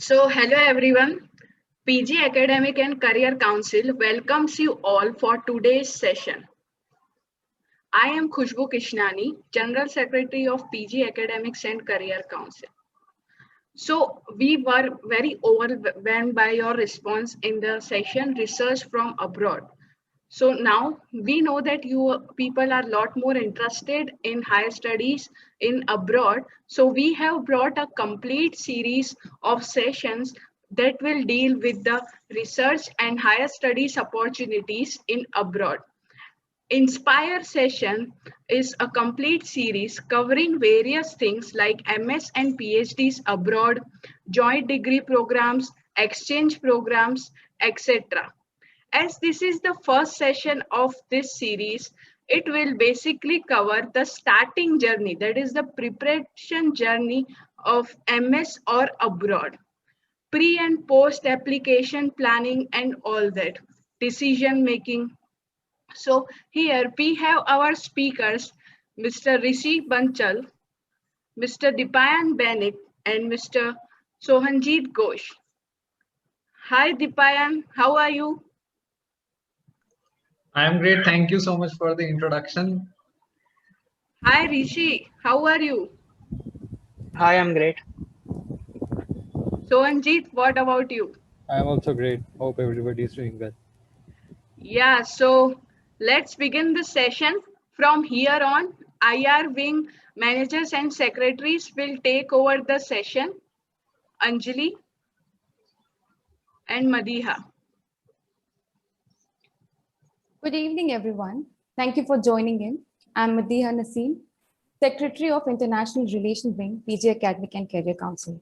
Hello everyone. PG Academic and Career Council welcomes you all for today's session. I am Khushbu Kishnani, General Secretary of PG Academics and Career Council. We were very overwhelmed by your response in the session Research from Abroad. So now we know that you people are a lot more interested in higher studies in abroad. So we have brought a complete series of sessions that will deal with the research and higher studies opportunities in abroad. Inspire session is a complete series covering various things like MS and PhDs abroad, joint degree programs, exchange programs, etc. As this is the first session of this series, it will basically cover the starting journey, that is the preparation journey of MS or abroad, pre and post application planning and all that, decision making. So here we have our speakers, Mr. Rishi Banchal, Mr. Dipayan Bennett, and Mr. Sohanjit Ghosh. Hi Dipayan, how are you? I am great. Thank you so much for the introduction. Hi Rishi, how are you? Hi, I'm great. Sohanjit, what about you? I am also great. Hope everybody is doing well. Yeah, so let's begin the session. From here on, IR wing managers and secretaries will take over the session. Anjali and Madiha. Good evening, everyone. Thank you for joining in. I'm Madiha Naseem, Secretary of International Relations Wing, PG Academic and Career Council.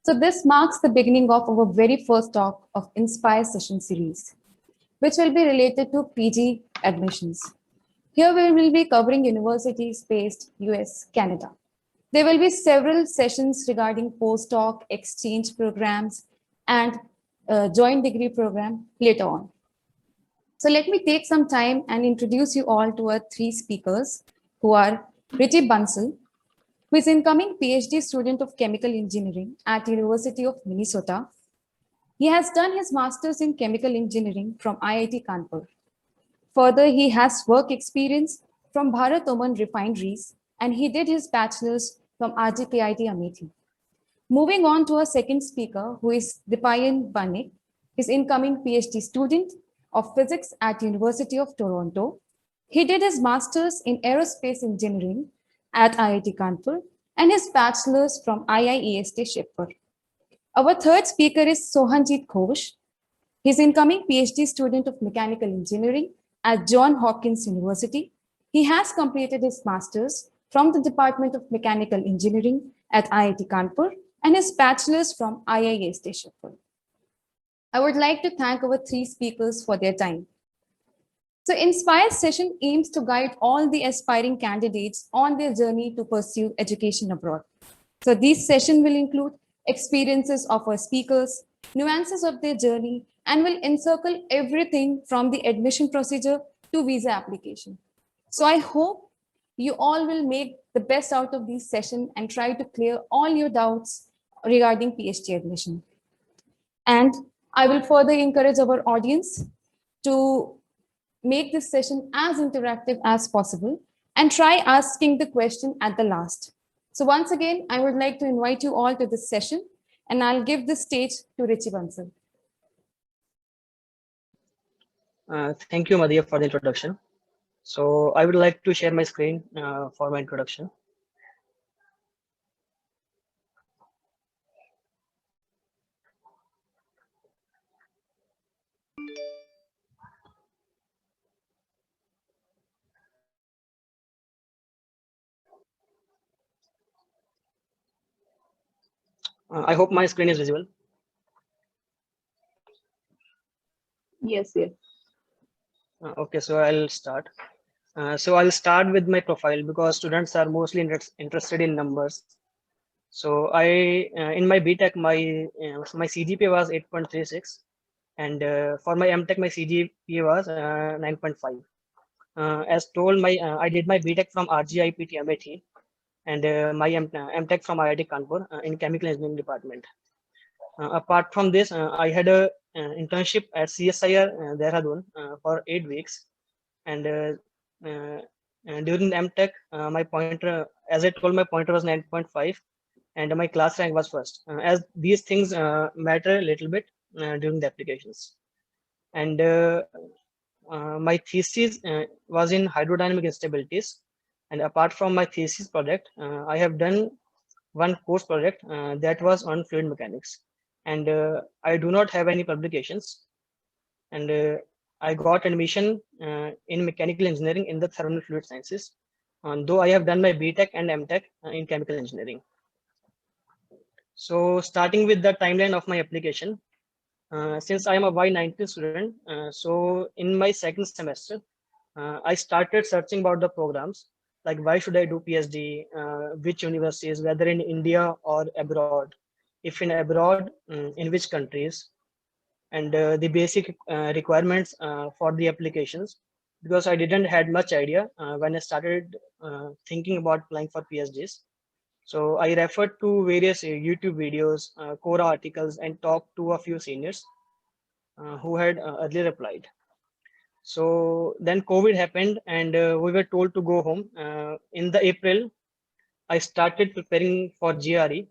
So this marks the beginning of our very first talk of Inspire session series, which will be related to PG admissions. Here we will be covering universities based US, Canada. There will be several sessions regarding postdoc, exchange programs, and joint degree program later on. So let me take some time and introduce you all to our three speakers who are Richie Bansal, who is incoming PhD student of chemical engineering at University of Minnesota. He has done his master's in chemical engineering from IIT Kanpur. Further, he has work experience from Bharat Oman refineries and he did his bachelor's from RGPIT Amethi. Moving on to our second speaker, who is Dipayan Banik, his incoming PhD student of physics at University of Toronto. He did his master's in aerospace engineering at IIT Kanpur and his bachelor's from IIEST Shibpur. Our third speaker is Sohanjit Ghosh. He's incoming PhD student of mechanical engineering at Johns Hopkins University. He has completed his master's from the Department of Mechanical Engineering at IIT Kanpur and his bachelor's from IIST Shibpur. I would like to thank our three speakers for their time. So Inspire session aims to guide all the aspiring candidates on their journey to pursue education abroad. So this session will include experiences of our speakers, nuances of their journey, and will encircle everything from the admission procedure to visa application. So I hope you all will make the best out of this session and try to clear all your doubts regarding PhD admission. And I will further encourage our audience to make this session as interactive as possible and try asking the question at the last. So once again, I would like to invite you all to this session and I'll give the stage to Richie Bansal. Thank you, Madhya, for the introduction. So I would like to share my screen for my introduction. I hope my screen is visible. Yes. Okay, so I'll start. So I'll start with my profile because students are mostly interested in numbers. So in my BTech, my CGPA was 8.36, and for my MTech, my CGPA was 9.5. As told, I did my BTech from RGIPT Amethi, and my MTech from IIT Kanpur in chemical engineering department. Apart from this, I had a internship at CSIR Dehradun for 8 weeks, and during the MTech, my pointer, as I told, my pointer was 9.5, and my class rank was first. As these things matter a little bit during the applications, and my thesis was in hydrodynamic instabilities, and apart from my thesis project, I have done one course project that was on fluid mechanics, and I do not have any publications, and I got admission in mechanical engineering in the thermal fluid sciences, though I have done my BTech and MTech in chemical engineering. So starting with the timeline of my application, since I am a Y19 student, so in my second semester, I started searching about the programs, like why should I do PhD, which universities, whether in India or abroad, if in abroad, in which countries, and the basic requirements for the applications, because I didn't had much idea when I started thinking about applying for PhDs. So I referred to various YouTube videos, Quora articles, and talked to a few seniors who had earlier applied. So then COVID happened, and we were told to go home. In the April, I started preparing for GRE.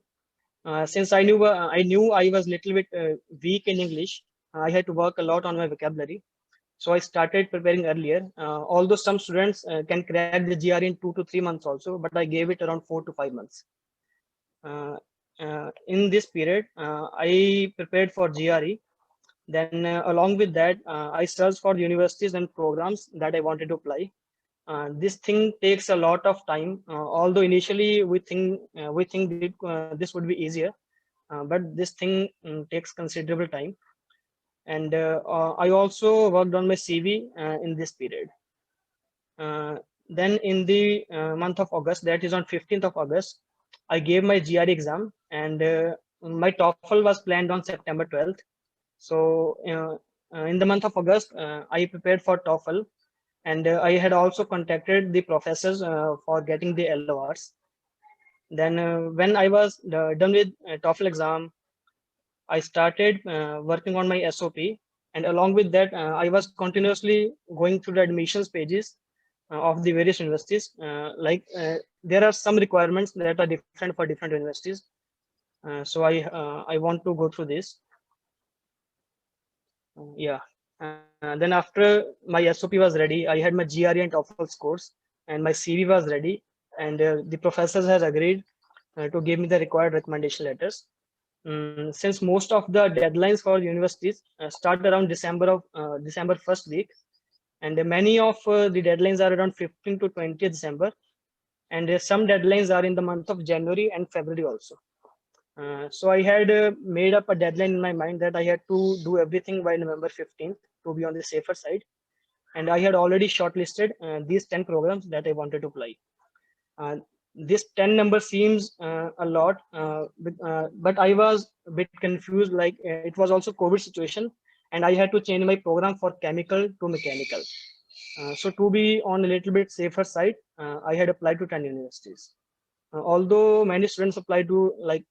Since I knew I was little bit weak in English, I had to work a lot on my vocabulary. So I started preparing earlier. Although some students can crack the GRE in 2 to 3 months also, but I gave it around 4 to 5 months. In this period, I prepared for GRE. Then along with that, I searched for universities and programs that I wanted to apply. This thing takes a lot of time, although initially we think this would be easier, but this thing takes considerable time. And I also worked on my CV in this period. Then in the month of August, that is on 15th of August, I gave my GRE exam, and my TOEFL was planned on September 12th. So in the month of August, I prepared for TOEFL, and I had also contacted the professors for getting the LORs. Then when I was done with TOEFL exam, I started working on my SOP, and along with that, I was continuously going through the admissions pages of the various universities. There are some requirements that are different for different universities. So I want to go through this. Yeah. Then after my SOP was ready, I had my GRE and TOEFL scores, and my CV was ready, and the professors has agreed to give me the required recommendation letters. Since most of the deadlines for universities start around December first week, and many of the deadlines are around 15th to 20th December, and some deadlines are in the month of January and February also. So I had made up a deadline in my mind that I had to do everything by November 15th to be on the safer side. And I had already shortlisted these 10 programs that I wanted to apply. This 10 number seems a lot, but I was a bit confused, like it was also COVID situation, and I had to change my program for chemical to mechanical. So to be on a little bit safer side, I had applied to 10 universities. Although many students apply to like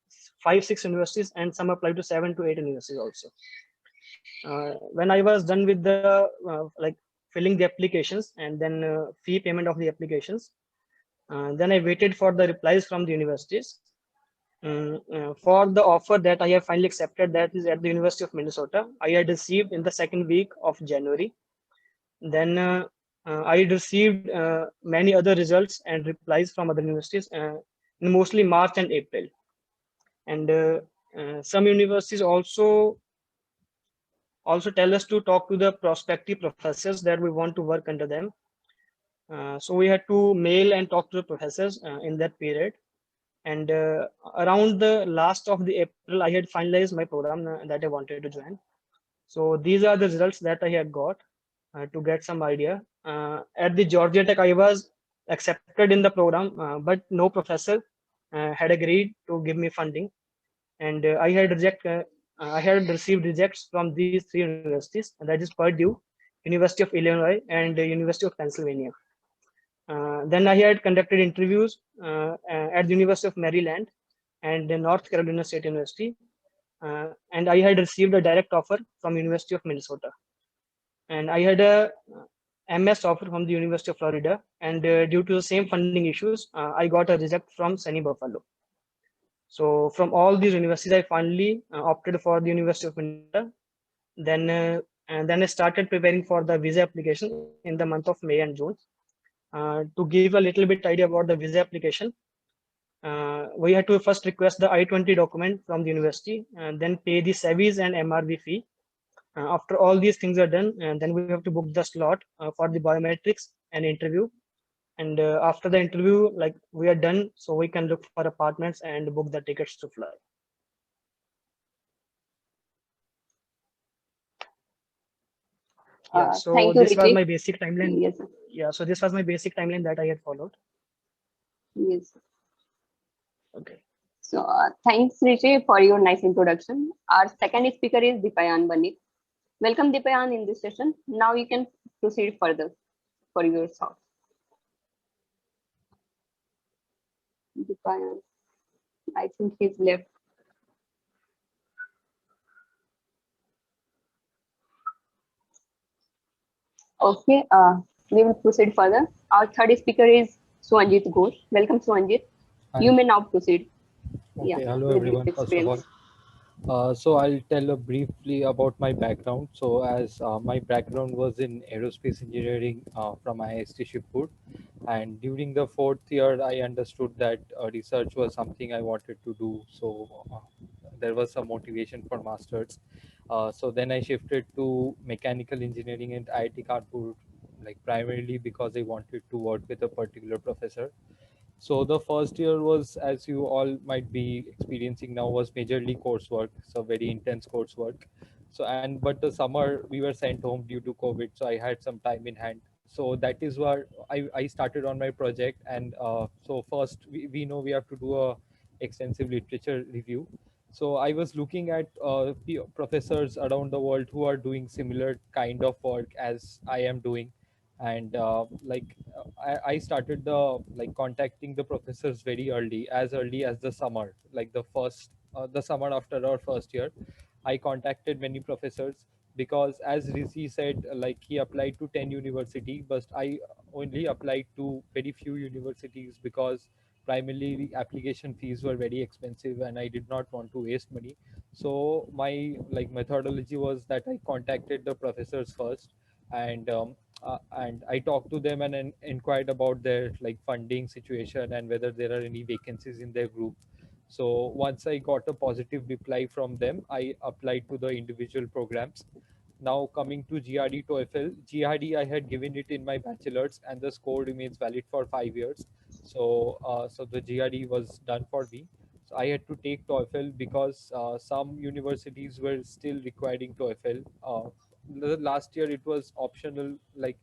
5-6 universities, and some apply to 7 to 8 universities also. When I was done with the like filling the applications and then fee payment of the applications, then I waited for the replies from the universities. For the offer that I have finally accepted, that is at the University of Minnesota, I had received in the second week of January. Then I received many other results and replies from other universities in mostly March and April. And some universities also tell us to talk to the prospective professors that we want to work under them. So we had to mail and talk to the professors in that period. And around the last of the April, I had finalized my program that I wanted to join. So these are the results that I had got to get some idea. At the Georgia Tech, I was accepted in the program, but no professor had agreed to give me funding. And I had received rejects from these 3 universities, and that is Purdue, University of Illinois, and University of Pennsylvania. Then I had conducted interviews at the University of Maryland and the North Carolina State University. and I had received a direct offer from University of Minnesota, and I had a MS offer from the University of Florida, and due to the same funding issues, I got a reject from SUNY Buffalo. So from all these universities, I finally opted for the University of Minnesota. Then I started preparing for the visa application in the month of May and June. To give a little bit idea about the visa application, we had to first request the I-20 document from the university, and then pay the SEVIS and MRV fee. After all these things are done, and then we have to book the slot for the biometrics and interview. And after the interview, like we are done, so we can look for apartments and book the tickets to fly. Yeah, so Thank you, this was Rishi. my basic timeline. Yes, Yeah, so this was my basic timeline that I had followed. yes. Okay. So thanks, Rishi, for your nice introduction. Our second speaker is Dipayan Banik. Welcome, Dipayan, in this session. Now you can proceed further for your thoughts. Dipayan, I think he's left. Okay, we will proceed further. Our third speaker is Suanjit Ghosh. Welcome, Suanjit. Hi. You may now proceed. Okay, hello with your everyone, first of experience. all. So I'll tell briefly about my background. So as my background was in aerospace engineering from IIST Shibpur, and during the fourth year, I understood that research was something I wanted to do. So there was some motivation for masters. So then I shifted to mechanical engineering at IIT Kanpur, like primarily because I wanted to work with a particular professor. So the first year was, as you all might be experiencing now, was majorly coursework, so very intense coursework. But the summer we were sent home due to COVID, so I had some time in hand. So that is where I started on my project. And so first we know we have to do a extensive literature review. So I was looking at professors around the world who are doing similar kind of work as I am doing, and I started contacting the professors very early as the summer, like the summer after our first year. I contacted many professors because, as Rishi said, like he applied to 10 universities, but I only applied to very few universities because primarily the application fees were very expensive and I did not want to waste money. So my methodology was that I contacted the professors first, and I talked to them and inquired about their funding situation and whether there are any vacancies in their group. So once I got a positive reply from them, I applied to the individual programs. Now coming to GRD TOEFL, GRD I had given it in my bachelor's and the score remains valid for 5 years. So the GRD was done for me. So I had to take TOEFL because some universities were still requiring TOEFL. The last year it was optional, like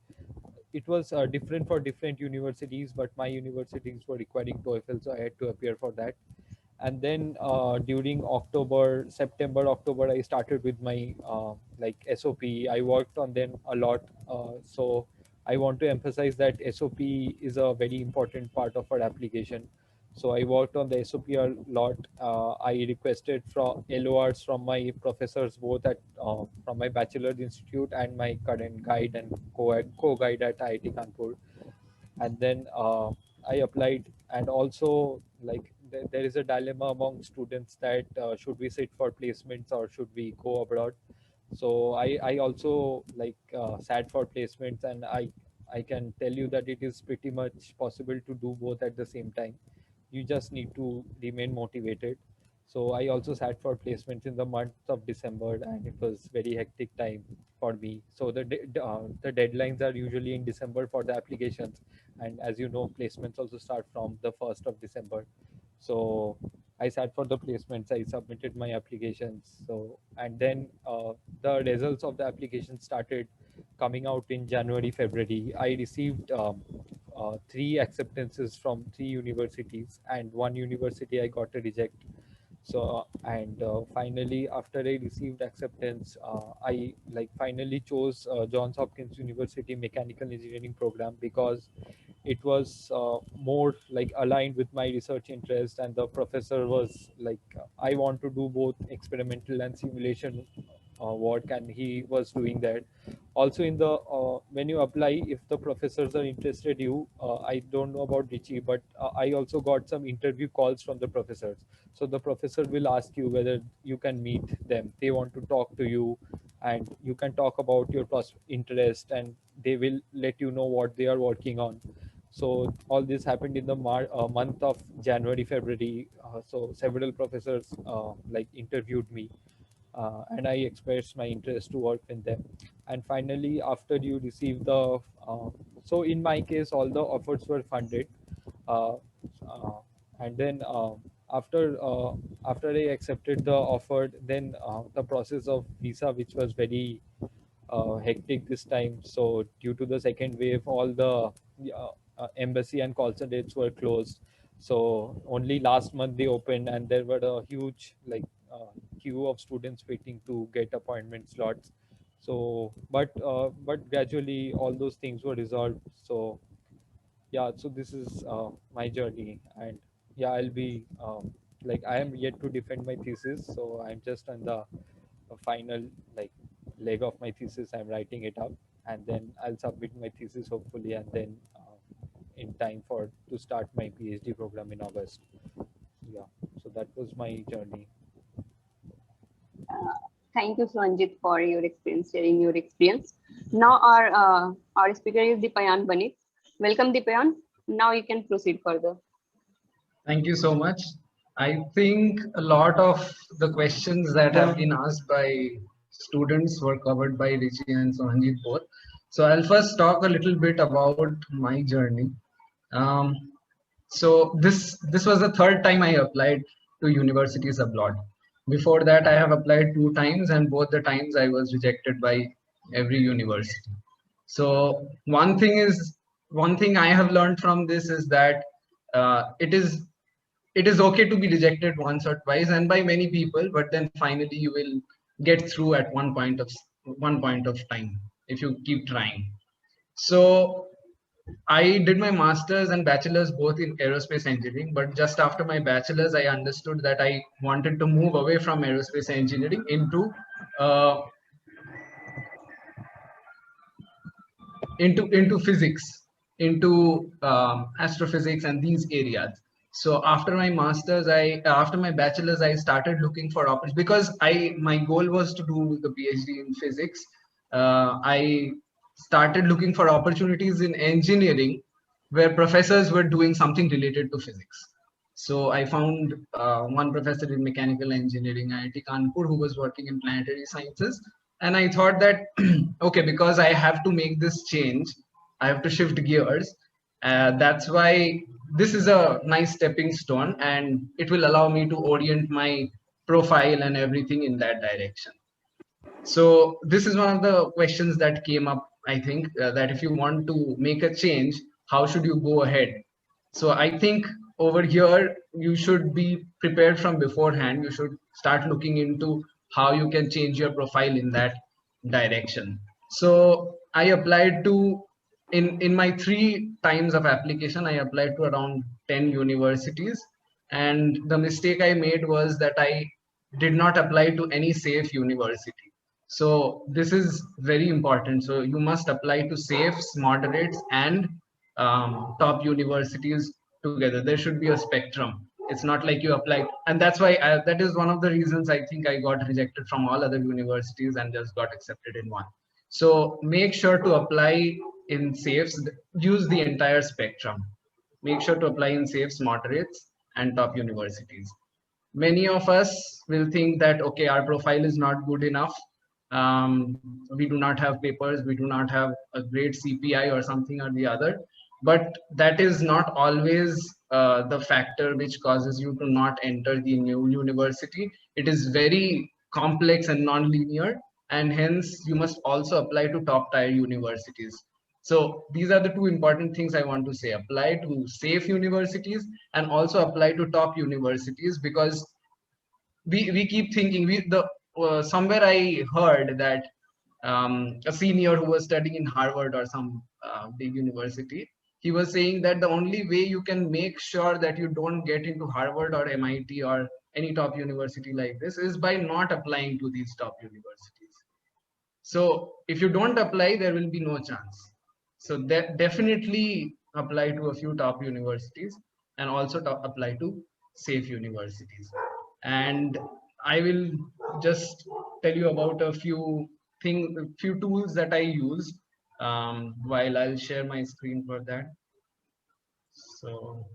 it was different for different universities, but my universities were requiring TOEFL, so I had to appear for that. And then during September October, I started with my SOP. I worked on them a lot. So I want to emphasize that SOP is a very important part of our application. So I worked on the SOP a lot. I requested from LORs from my professors, both at from my bachelor's institute and my current guide and co-guide at IIT Kanpur. And then I applied. And also, there is a dilemma among students that should we sit for placements or should we go abroad. So I also sat for placements, and I can tell you that it is pretty much possible to do both at the same time. You just need to remain motivated. So I also sat for placements in the month of December, and it was very hectic time for me. So the deadlines are usually in December for the applications, and as you know, placements also start from the 1st of December. So I sat for the placements, I submitted my applications. So, and then the results of the application started coming out in January, February. I received 3 acceptances from 3 universities, and 1 university I got a reject. So and finally, after I received acceptance, I finally chose Johns Hopkins University Mechanical Engineering program because it was more aligned with my research interest, and the professor was I want to do both experimental and simulation work, and he was doing that. Also, in the when you apply, if the professors are interested you, I don't know about Richie, but I also got some interview calls from the professors. So the professor will ask you whether you can meet them. They want to talk to you, and you can talk about your interest, and they will let you know what they are working on. So all this happened in the month of January, February. So several professors interviewed me, and I expressed my interest to work with them. And finally, after you receive the, so in my case, all the offers were funded, uh, uh, and then after I accepted the offer, then the process of visa, which was very hectic this time. So due to the second wave, all the embassy and consulates were closed. So only last month they opened, and there were a huge queue of students waiting to get appointment slots. So but gradually all those things were resolved. So yeah, so this is my journey. And yeah, I'll be I am yet to defend my thesis, so I'm just on the final like leg of my thesis. I'm writing it up, and then I'll submit my thesis hopefully, and then in time for to start my PhD program in August. Yeah, so that was my journey. Thank you, Sanjit, for your experience, sharing your experience. Now our speaker is Dipayan Banit. Welcome, Dipayan. Now you can proceed further. Thank you so much. I think a lot of the questions that have been asked by students were covered by Rishi and Sohanjit both. So I'll first talk a little bit about my journey. Um, so this was the third time I applied to universities abroad. Before that, I have applied 2 times, and both the times I was rejected by every university. So one thing I have learned from this is that it is okay to be rejected once or twice and by many people, but then finally you will get through at one point of time if you keep trying. So I did my master's and bachelor's both in aerospace engineering, but just after my bachelor's, I understood that I wanted to move away from aerospace engineering uh, into physics, into astrophysics and these areas. So after my master's, after my bachelor's, I started looking for opportunities because my goal was to do the PhD in physics. I started looking for opportunities in engineering where professors were doing something related to physics. So I found one professor in mechanical engineering, IIT Kanpur, who was working in planetary sciences. And I thought that, okay, because I have to make this change, I have to shift gears. That's why this is a nice stepping stone, and it will allow me to orient my profile and everything in that direction. So this is one of the questions that came up, I think, that if you want to make a change, how should you go ahead? So I think over here, you should be prepared from beforehand. You should start looking into how you can change your profile in that direction. So I applied to, in my 3 times of application, I applied to around 10 universities. And the mistake I made was that I did not apply to any safe university. So this is very important. So you must apply to safes, moderates, and top universities together. There should be a spectrum. It's not like you apply, and that's why that is one of the reasons I think I got rejected from all other universities and just got accepted in one. So make sure to apply in safes. Use the entire spectrum. Make sure to apply in safes, moderates, and top universities. Many of us will think that, okay, our profile is not good enough. We do not have papers, we do not have a great CPI or something or the other, but that is not always the factor which causes you to not enter the new university. It is very complex and non-linear, and hence you must also apply to top tier universities. So these are the 2 important things I want to say. Apply to safe universities and also apply to top universities, because we keep thinking somewhere I heard that a senior who was studying in Harvard or some big university, he was saying that the only way you can make sure that you don't get into Harvard or MIT or any top university like this is by not applying to these top universities. So if you don't apply, there will be no chance. So definitely apply to a few top universities and also apply to safe universities. And I will just tell you about a few tools that I use while I'll share my screen for that. So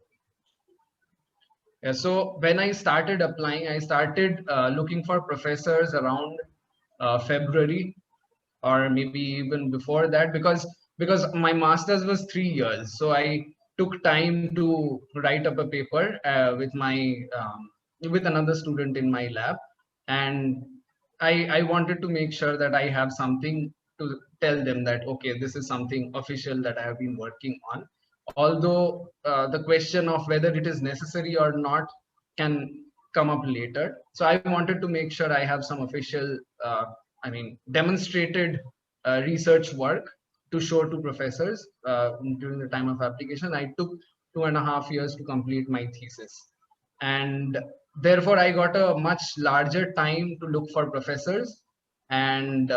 yeah, so when I started applying, I started looking for professors around February, or maybe even before that, because my master's was 3 years. So I took time to write up a paper with my with another student in my lab, and I wanted to make sure that I have something to tell them that okay, this is something official that I have been working on. Although the question of whether it is necessary or not can come up later. So I wanted to make sure I have some official demonstrated research work to show to professors during the time of application. I took 2.5 years to complete my thesis, and therefore I got a much larger time to look for professors and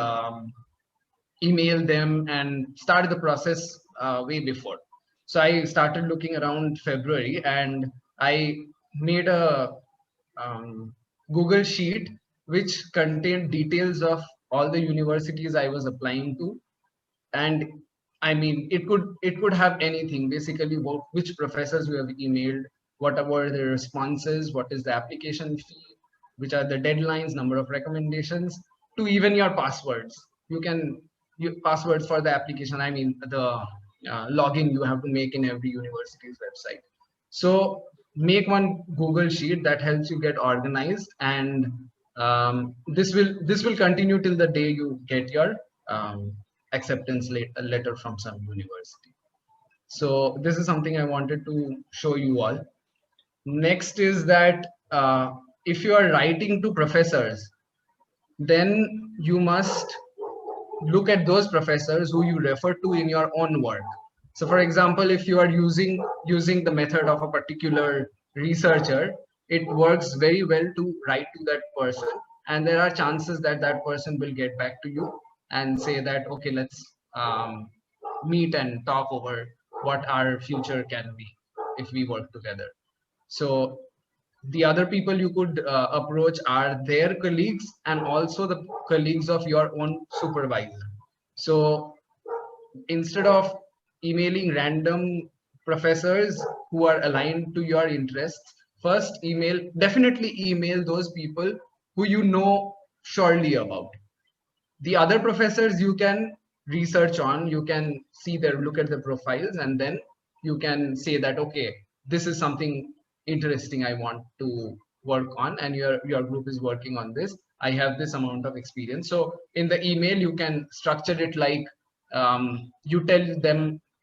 email them and start the process way before. So I started looking around February, and I made a Google sheet which contained details of all the universities I was applying to. And I mean, it could have anything, basically which professors you have emailed, what were the responses, what is the application fee, which are the deadlines, number of recommendations, to even your passwords. You can passwords for the application, I mean the login you have to make in every university's website. So make one Google sheet that helps you get organized, and this will continue till the day you get your acceptance letter from some university. So this is something I wanted to show you all. Next is that if you are writing to professors, then you must look at those professors who you refer to in your own work. So for example, if you are using the method of a particular researcher, it works very well to write to that person, and there are chances that that person will get back to you and say that okay, let's meet and talk over what our future can be if we work together. So the other people you could approach are their colleagues and also the colleagues of your own supervisor. So instead of emailing random professors who are aligned to your interests, first definitely email those people who you know surely about. The other professors you can research on, you can look at the profiles, and then you can say that okay, this is something interesting I want to work on, and your group is working on this. I have this amount of experience. So in the email you can structure it like you tell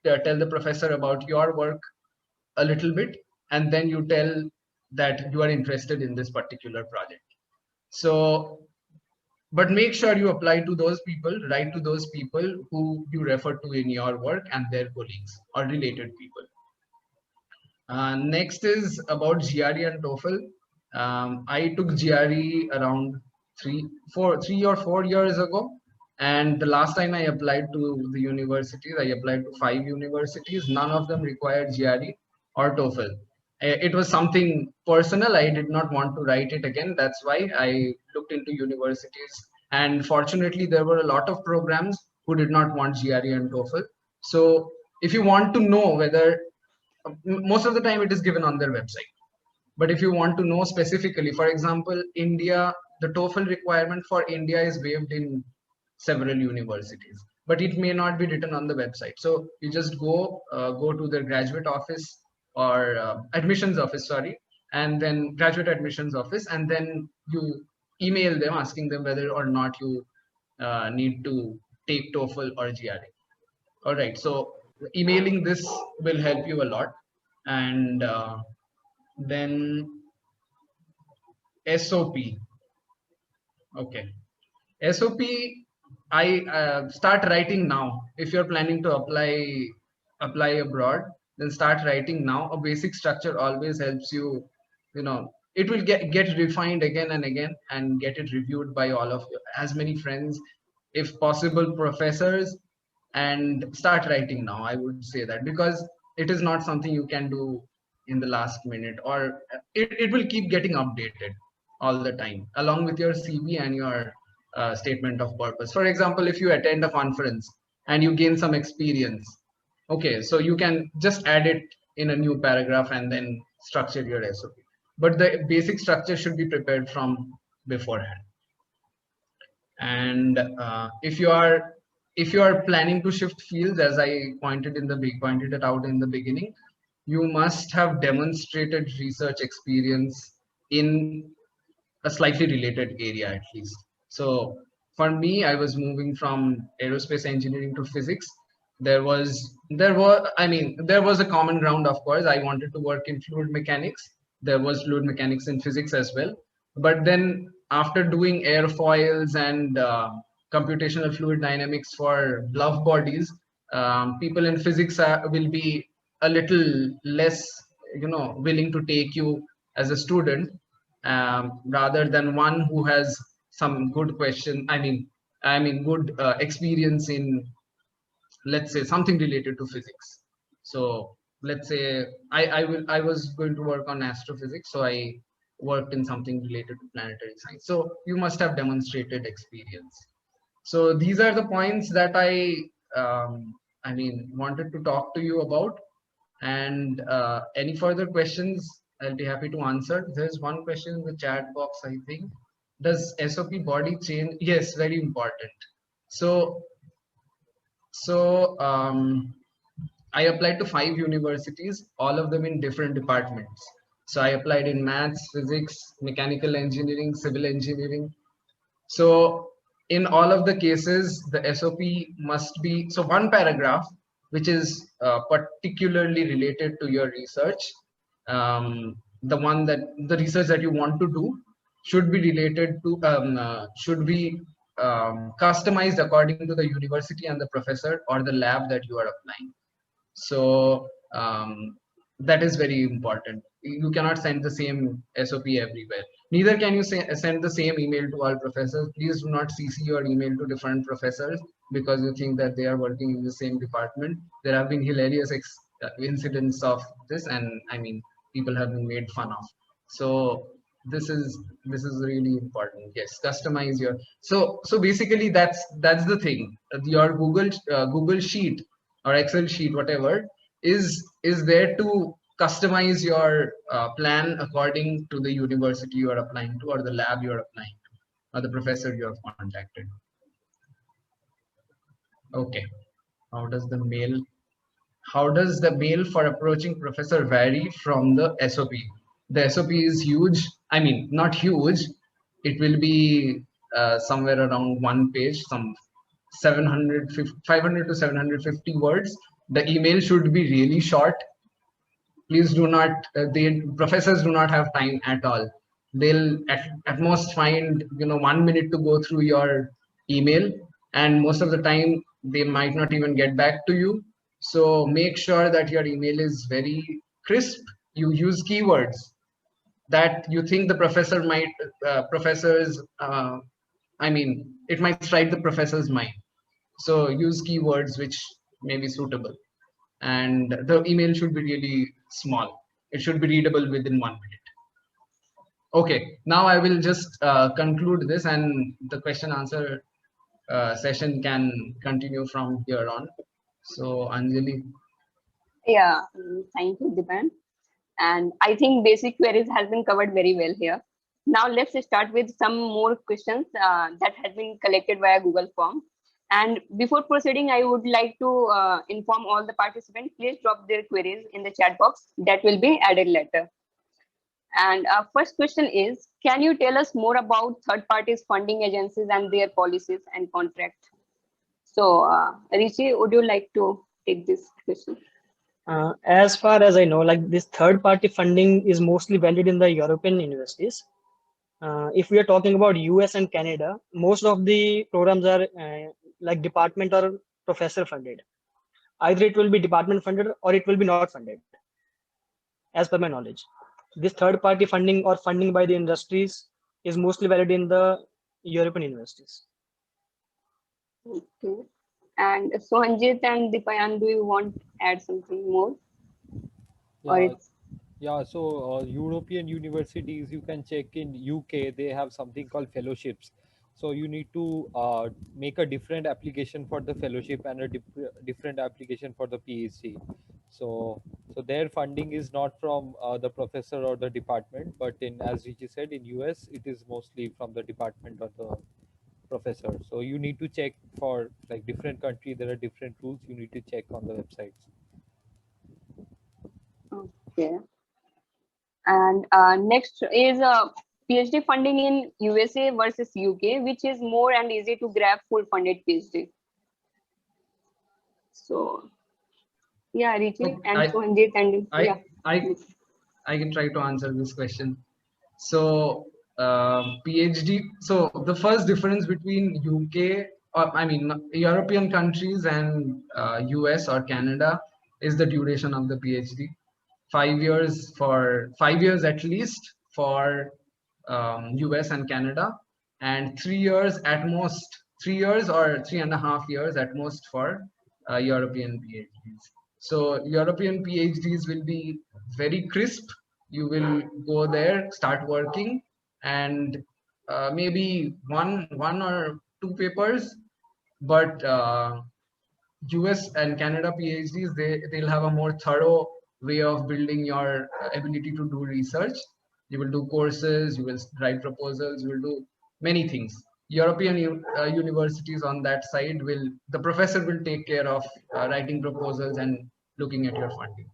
the professor about your work a little bit, and then you tell that you are interested in this particular project. So but make sure you apply to those people, write to those people who you refer to in your work and their colleagues or related people. Next is about GRE and TOEFL. I took GRE around 3 or 4 years ago. And the last time I applied to the universities, I applied to 5 universities. None of them required GRE or TOEFL. It was something personal. I did not want to write it again. That's why I looked into universities. And fortunately, there were a lot of programs who did not want GRE and TOEFL. So if you want to know whether, most of the time it is given on their website. But if you want to know specifically, for example, India, the TOEFL requirement for India is waived in several universities, but it may not be written on the website. So you just go to the graduate office or admissions office, sorry, and then graduate admissions office, and then you email them asking them whether or not you need to take TOEFL or GRE. All right, so emailing this will help you a lot. And then SOP. Okay. SOP, I start writing now. If you're planning to apply abroad, then start writing now. A basic structure always helps you, it will get refined again and again and get it reviewed by all of you, as many friends, if possible, professors, and start writing now. I would say that, because it is not something you can do in the last minute, or it will keep getting updated all the time along with your CV and your statement of purpose. For example, if you attend a conference and you gain some experience, okay, so you can just add it in a new paragraph and then structure your SOP. But the basic structure should be prepared from beforehand. And if you are planning to shift fields, as I pointed it out in the beginning, you must have demonstrated research experience in a slightly related area at least. So for me, I was moving from aerospace engineering to physics. There was a common ground, of course. I wanted to work in fluid mechanics. There was fluid mechanics in physics as well. But then after doing airfoils and computational fluid dynamics for glove bodies, people in physics will be a little less, willing to take you as a student, rather than one who has some good good experience in, let's say, something related to physics. So let's say I was going to work on astrophysics, so I worked in something related to planetary science. So you must have demonstrated experience. So these are the points that wanted to talk to you about. And any further questions, I'll be happy to answer. There's one question in the chat box, I think. Does SOP body change? Yes, very important. So I applied to 5 universities, all of them in different departments. So I applied in maths, physics, mechanical engineering, civil engineering. So in all of the cases, the SOP must be, so one paragraph, which is particularly related to your research, the research that you want to do should be related to, customized according to the university and the professor or the lab that you are applying. So that is very important. You cannot send the same SOP everywhere. Neither can you send the same email to all professors. Please do not CC your email to different professors because you think that they are working in the same department. There have been hilarious incidents of this, and people have been made fun of. So this is really important. Yes, customize your. So basically that's the thing. Your Google Sheet or Excel sheet, whatever, is there to customize your plan according to the university you are applying to, or the lab you are applying to, or the professor you have contacted. Okay. How does the mail for approaching professor vary from the SOP? The SOP is huge. Not huge. It will be somewhere around one page, some 500 to 750 words. The email should be really short. Please do not, professors do not have time at all. They'll at most find 1 minute to go through your email, and most of the time they might not even get back to you. So make sure that your email is very crisp. You use keywords that you think the professor might, it might strike the professor's mind. So use keywords which may be suitable. And the email should be really small. It should be readable within 1 minute. Okay, now I will just conclude this, and the question answer session can continue from here on. So Anjali. Yeah, thank you, Dipan. And I think basic queries has been covered very well here. Now let's start with some more questions that has been collected via Google Form. And before proceeding, I would like to inform all the participants, please drop their queries in the chat box that will be added later. And our first question is, can you tell us more about third parties funding agencies and their policies and contracts? So Rishi, would you like to take this question? As far as I know, like this third party funding is mostly valid in the European universities. if we are talking about US and Canada, most of the programs are like department or professor funded. Either it will be department funded or it will be not funded, as per my knowledge. This third party funding or funding by the industries is mostly valid in the European universities. Okay. And Sohanjit and Dipayan, do you want to add something more? Or Yeah, it's yeah. So European universities, you can check in UK. They have something called fellowships. So you need to make a different application for the fellowship and a different application for the PhD. So their funding is not from the professor or the department, but in, as Richi said, in US it is mostly from the department or the professor. So you need to check for like different country. There are different rules. You need to check on the websites. okay. And next is PhD funding in USA versus UK, which is more and easy to grab full funded PhD. So yeah, Richi Okay, and Sohanjit and yeah. I can try to answer this question. So PhD. So the first difference between UK, or I mean European countries and US or Canada is the duration of the PhD. 5 years for 5 years at least for US and Canada, and 3 years at most, 3 years or 3.5 years at most for European PhDs. So European PhDs will be very crisp. You will go there, start working, and maybe one or two papers. But US and Canada PhDs, they'll have a more thorough way of building your ability to do research. You will do courses, you will write proposals, you will do many things. European universities on that side the professor will take care of writing proposals and looking at your funding.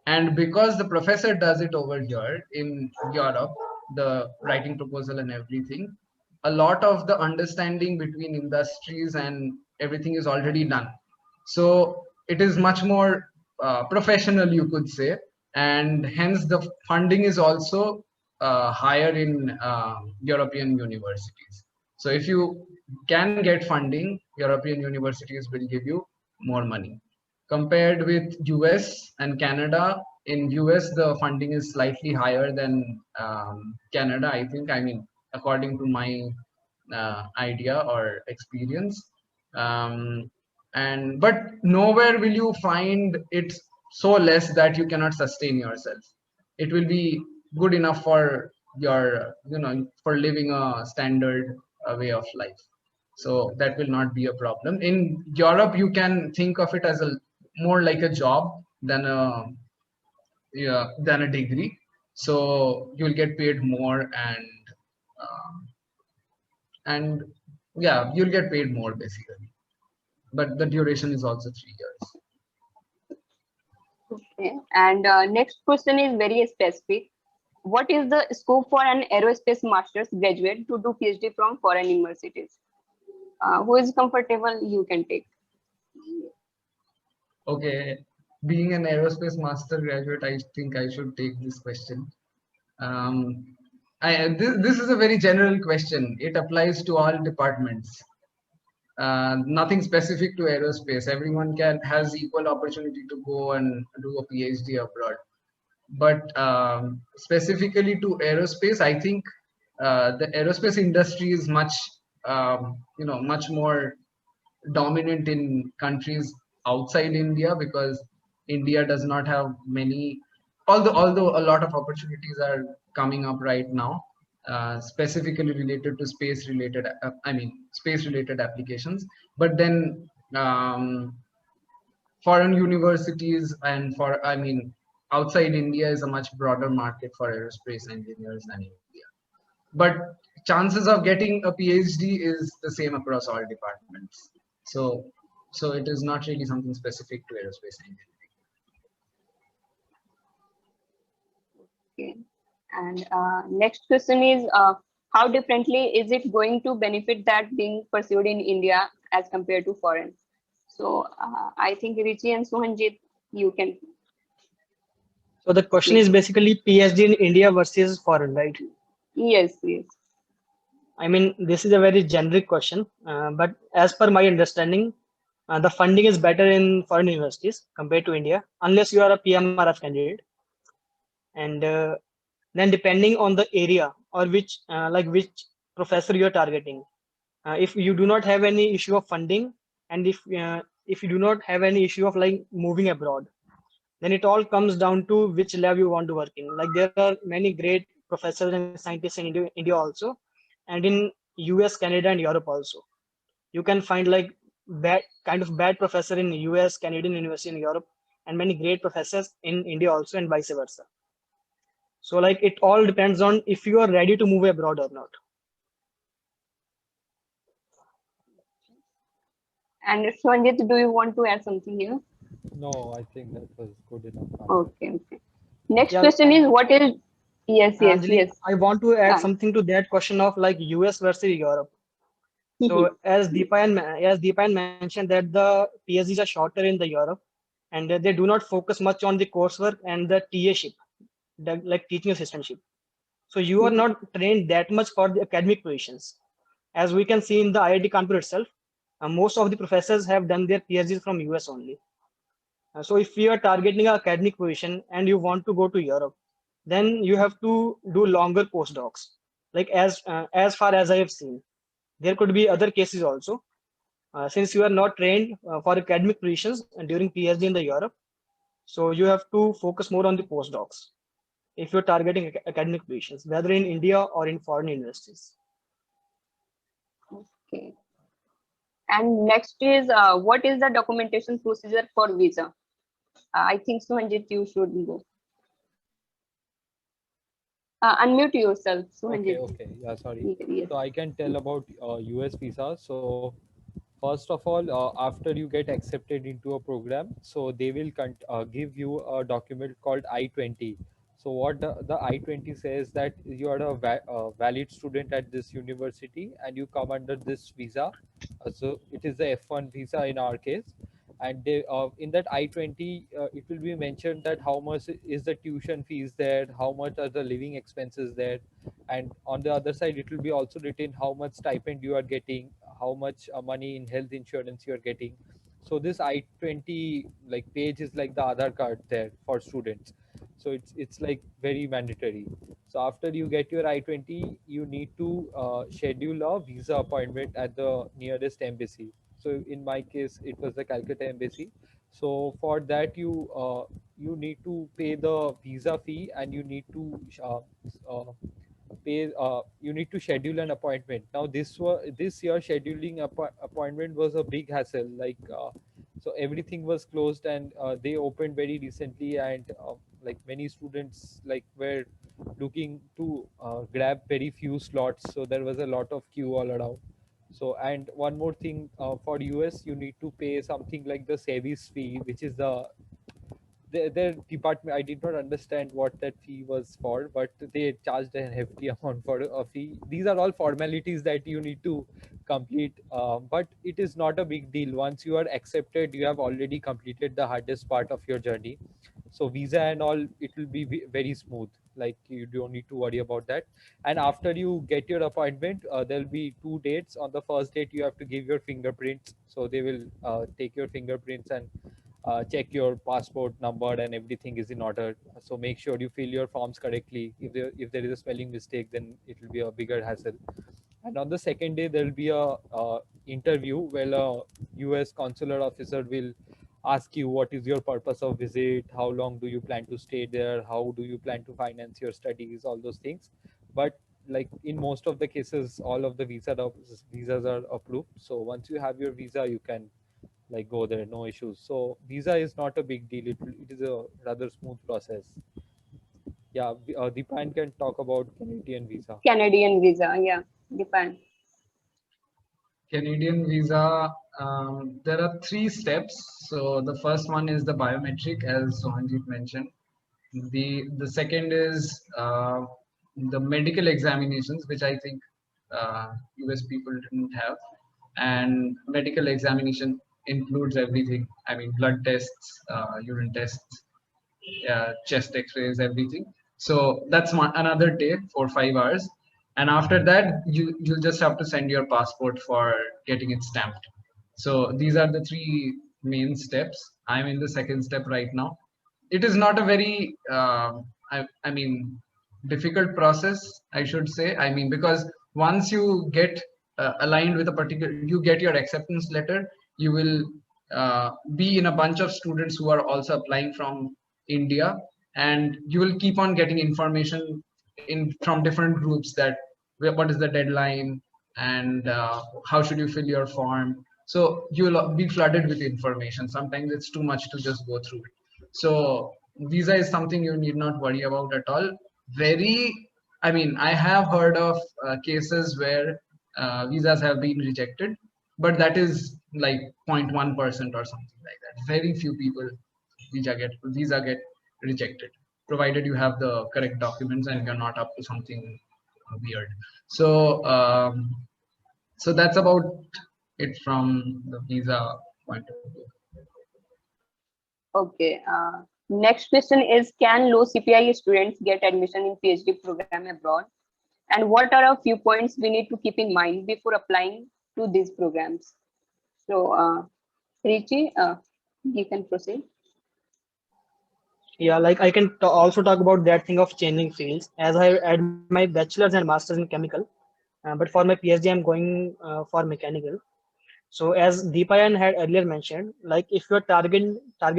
And because the professor does it over here in Europe, the writing proposal and everything, a lot of the understanding between industries and everything is already done. So it is much more professional, you could say, and hence the funding is also higher in European universities. So if you can get funding, European universities will give you more money. Compared with US and Canada, in US the funding is slightly higher than Canada, I think. I mean, according to my idea or experience. But nowhere will you find it so less that you cannot sustain yourself. It will be good enough for your, for living a standard way of life. So that will not be a problem. In Europe, you can think of it as more like a job than a degree. So you'll get paid more, and yeah, you'll get paid more basically. But the duration is also 3 years. Okay. And next question is very specific. What is the scope for an aerospace master's graduate to do PhD from foreign universities? Who is comfortable? You can take. Okay, being an aerospace master graduate, I think I should take this question. This is a very general question. It applies to all departments. Nothing specific to aerospace. Everyone has equal opportunity to go and do a PhD abroad. But specifically to aerospace, I think the aerospace industry is much more dominant in countries outside India, because India does not have many, although a lot of opportunities are coming up right now, specifically related to space related applications. But then foreign universities and outside India is a much broader market for aerospace engineers than India. But chances of getting a PhD is the same across all departments. So it is not really something specific to aerospace engineering. Okay. And next question is, how differently is it going to benefit that being pursued in India as compared to foreign? So I think Richi and Sohanjit, you can. So the question is basically PhD in India versus foreign, right? Yes, yes. I mean, this is a very generic question, but as per my understanding, the funding is better in foreign universities compared to India, unless you are a PMRF candidate. And then depending on the area or which professor you are targeting, if you do not have any issue of funding, and if you do not have any issue of like moving abroad, then it all comes down to which lab you want to work in. Like there are many great professors and scientists in India also, and in US, Canada, and Europe also. You can find like bad professor in US, Canadian university in Europe, and many great professors in India also, and vice versa. So like it all depends on if you are ready to move abroad or not. And Shwanjit, do you want to add something here? No, I think that was good enough. Okay, okay. Next Yeah, question is what is, yes, yes, Anjali, yes. I want to add Ah. something to that question of like US versus Europe. So as Deepan mentioned that the PhDs are shorter in the Europe, and they do not focus much on the coursework and the TA-ship, like teaching assistantship. So you are not trained that much for the academic positions. As we can see in the IIT Kanpur itself, most of the professors have done their PhDs from US only. So if you are targeting an academic position and you want to go to Europe, then you have to do longer postdocs. Like as far as I have seen, there could be other cases also. Since you are not trained for academic positions during PhD in the Europe, so you have to focus more on the postdocs if you're targeting academic positions, whether in India or in foreign universities. Okay. And next is what is the documentation procedure for visa? I think Suhanjit, you should go. Unmute yourself, Suhanjit. Okay, yeah, sorry. Yes. So I can tell about US visa. So first of all, after you get accepted into a program, so they will give you a document called I-20. So what the I-20 says that you are a valid student at this university and you come under this visa. So it is the F1 visa in our case. And they, in that I-20, it will be mentioned that how much is the tuition fees there, how much are the living expenses there, and on the other side it will be also written how much stipend you are getting, how much money in health insurance you are getting. So this I-20 like page is like the Aadhaar card there for students. So it's like very mandatory. So after you get your I-20, you need to schedule a visa appointment at the nearest embassy. So in my case, it was the Calcutta embassy. So for that, you need to pay the visa fee and you need to pay. You need to schedule an appointment. Now this year scheduling appointment was a big hassle. Like so everything was closed and they opened very recently, and like many students like were looking to grab very few slots. So there was a lot of queue all around. So, and one more thing, for US, you need to pay something like the SEVIS fee, which is their department. I did not understand what that fee was for, but they charged a hefty amount for a fee. These are all formalities that you need to complete, but it is not a big deal. Once you are accepted, you have already completed the hardest part of your journey. So visa and all, it will be very smooth. Like you don't need to worry about that. And after you get your appointment, there'll be 2 dates. On the first date, you have to give your fingerprints. So they will take your fingerprints and check your passport number and everything is in order. So make sure you fill your forms correctly. If there is a spelling mistake, then it will be a bigger hassle. And on the second day, there will be a interview where a US consular officer will ask you what is your purpose of visit, how long do you plan to stay there, how do you plan to finance your studies, all those things. But like in most of the cases, all of the visas are approved. So once you have your visa, you can like go there, no issues. So visa is not a big deal. It is a rather smooth process. Yeah, Deepan can talk about Canadian visa. Canadian visa, yeah, depend. Canadian visa, there are 3 steps. So the first one is the biometric, as Sohanjit mentioned. The second is the medical examinations, which I think US people didn't have. And medical examination includes everything. I mean, blood tests, urine tests, chest X-rays, everything. So that's another day for 5 hours. and after that you'll just have to send your passport for getting it stamped. So these are the three main steps. I'm in the second step right now. It is not a very I mean difficult process, I should say. I mean, because once you get aligned with a particular, you get your acceptance letter, you will be in a bunch of students who are also applying from India, and you will keep on getting information in from different groups that what is the deadline, and how should you fill your form. So you will be flooded with information. Sometimes it's too much to just go through it. So visa is something you need not worry about at all. Very, I mean, I have heard of cases where visas have been rejected, but that is like 0.1% or something like that. Very few people visa get rejected, provided you have the correct documents and you're not up to something weird. So so that's about it from the visa point of view. Okay. Next question is, can low CPI students get admission in PhD program abroad? And what are a few points we need to keep in mind before applying to these programs? So, Richi, you can proceed. Yeah, like I can also talk about that thing of changing fields, as I had my bachelor's and master's in chemical, but for my PhD I'm going for mechanical. So as Deepayan had earlier mentioned, like if you're targeting a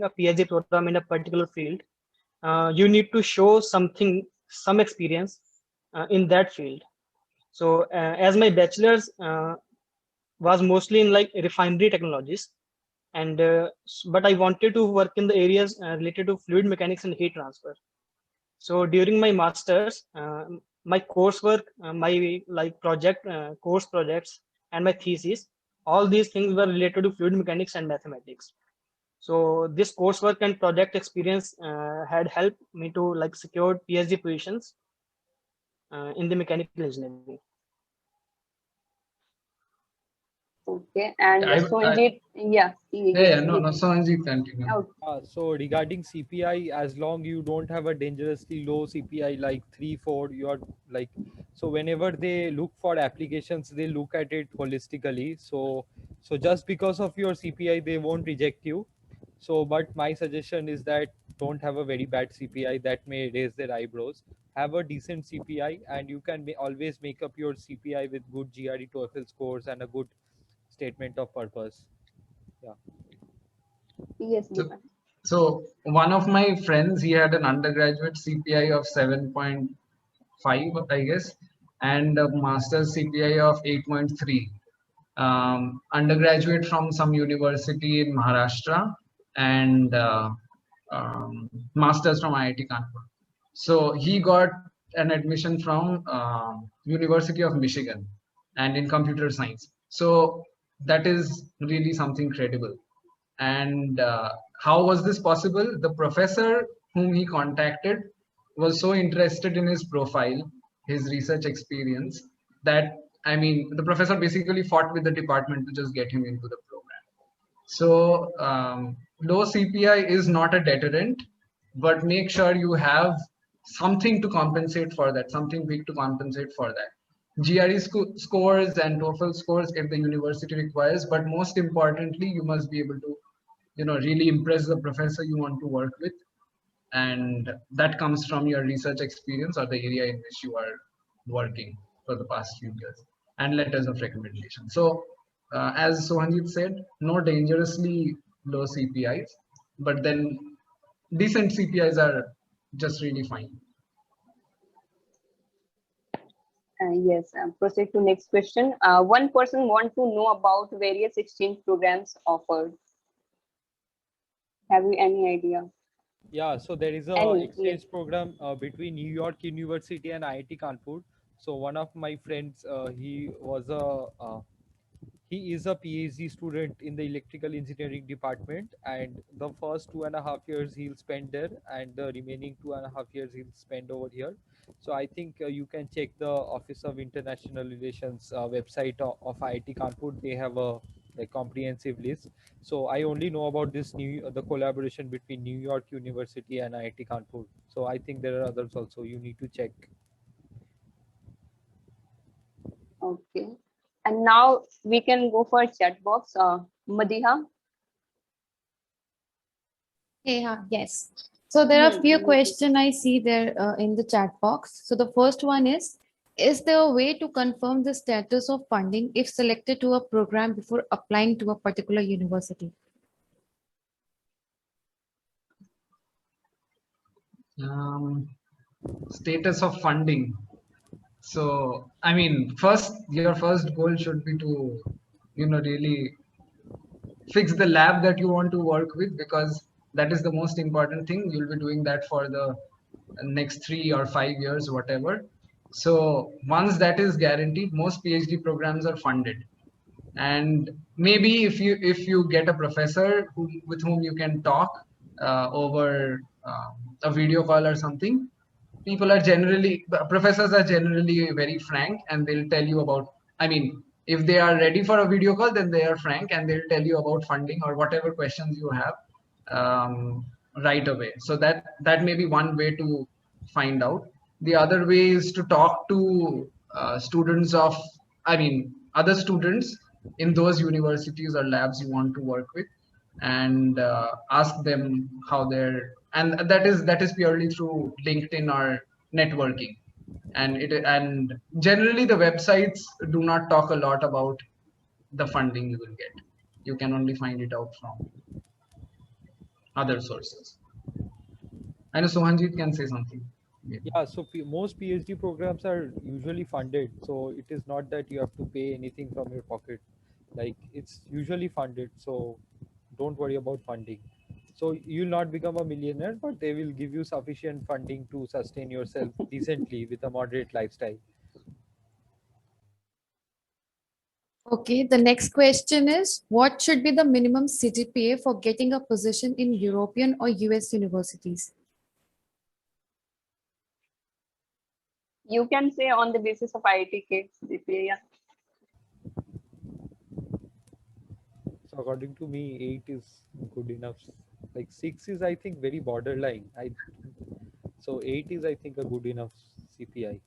PhD program in a particular field, you need to show some experience in that field. So as my bachelor's was mostly in like refinery technologies, and but I wanted to work in the areas related to fluid mechanics and heat transfer. So during my masters, my coursework, my like course projects, and my thesis, all these things were related to fluid mechanics and mathematics. So this coursework and project experience had helped me to like secure PhD positions in the mechanical engineering. Okay. And Sonjit, No, Sanjeev, continue. Okay. So regarding CPI, as long you don't have a dangerously low CPI like 3, 4, you are like, so whenever they look for applications, they look at it holistically. So just because of your CPI, they won't reject you. So, but my suggestion is that don't have a very bad CPI that may raise their eyebrows. Have a decent CPI, and you can always make up your CPI with good GRE TOEFL scores and a good statement of purpose. Yeah. Yes, So, Deepan. so one of my friends, he had an undergraduate CPI of 7.5, I guess, and a master's CPI of 8.3. Undergraduate from some university in Maharashtra, and master's from IIT Kanpur. So he got an admission from University of Michigan, and in computer science. So that is really something credible. And how was this possible? The professor whom he contacted was so interested in his profile, his research experience, that I mean, the professor basically fought with the department to just get him into the program. So low CPI is not a deterrent, but make sure you have something to compensate for that, something big to compensate for that. GRE scores and TOEFL scores if the university requires, but most importantly, you must be able to, really impress the professor you want to work with, and that comes from your research experience or the area in which you are working for the past few years, and letters of recommendation. So as Sohanjit said, no dangerously low CPIs, but then decent CPIs are just really fine. Yes, proceed to next question. One person want to know about various exchange programs offered. Have you any idea? Yeah, so there is a Any? exchange Yes. program between New York University and IIT Kanpur. So one of my friends, he is a PhD student in the electrical engineering department, and the first 2.5 years he'll spend there, and the remaining 2.5 years he'll spend over here. So I think you can check the Office of International Relations website of IIT Kanpur. They have a like comprehensive list. So I only know about this the collaboration between New York University and IIT Kanpur. So I think there are others also. You need to check. Okay. And now we can go for chat box. Madiha. Yes. So there are Hmm, few okay. questions I see there in the chat box. So the first one is there a way to confirm the status of funding if selected to a program before applying to a particular university? Status of funding. So, I mean, your first goal should be to, really fix the lab that you want to work with, because that is the most important thing. You'll be doing that for the next 3 or 5 years, whatever. So once that is guaranteed, most PhD programs are funded. And maybe if you get a professor with whom you can talk over a video call or something, professors are generally very frank, and they'll tell you about, I mean, if they are ready for a video call, then they are frank and they'll tell you about funding or whatever questions you have right away. So that may be one way to find out. The other way is to talk to students of, I mean, other students in those universities or labs you want to work with, and ask them how they're, and that is purely through LinkedIn or networking. And generally the websites do not talk a lot about the funding you will get. You can only find it out from other sources. I know Sohanjit can say something. Maybe. Yeah, so most PhD programs are usually funded, so it is not that you have to pay anything from your pocket. Like, it's usually funded, so don't worry about funding. So you'll not become a millionaire, but they will give you sufficient funding to sustain yourself decently with a moderate lifestyle. Okay, the next question is what should be the minimum CGPA for getting a position in European or US universities? You can say on the basis of IIT GPA. Yeah. So according to me, 8 is good enough. Like 6 is, I think, very borderline. So 8 is, I think, a good enough CPI.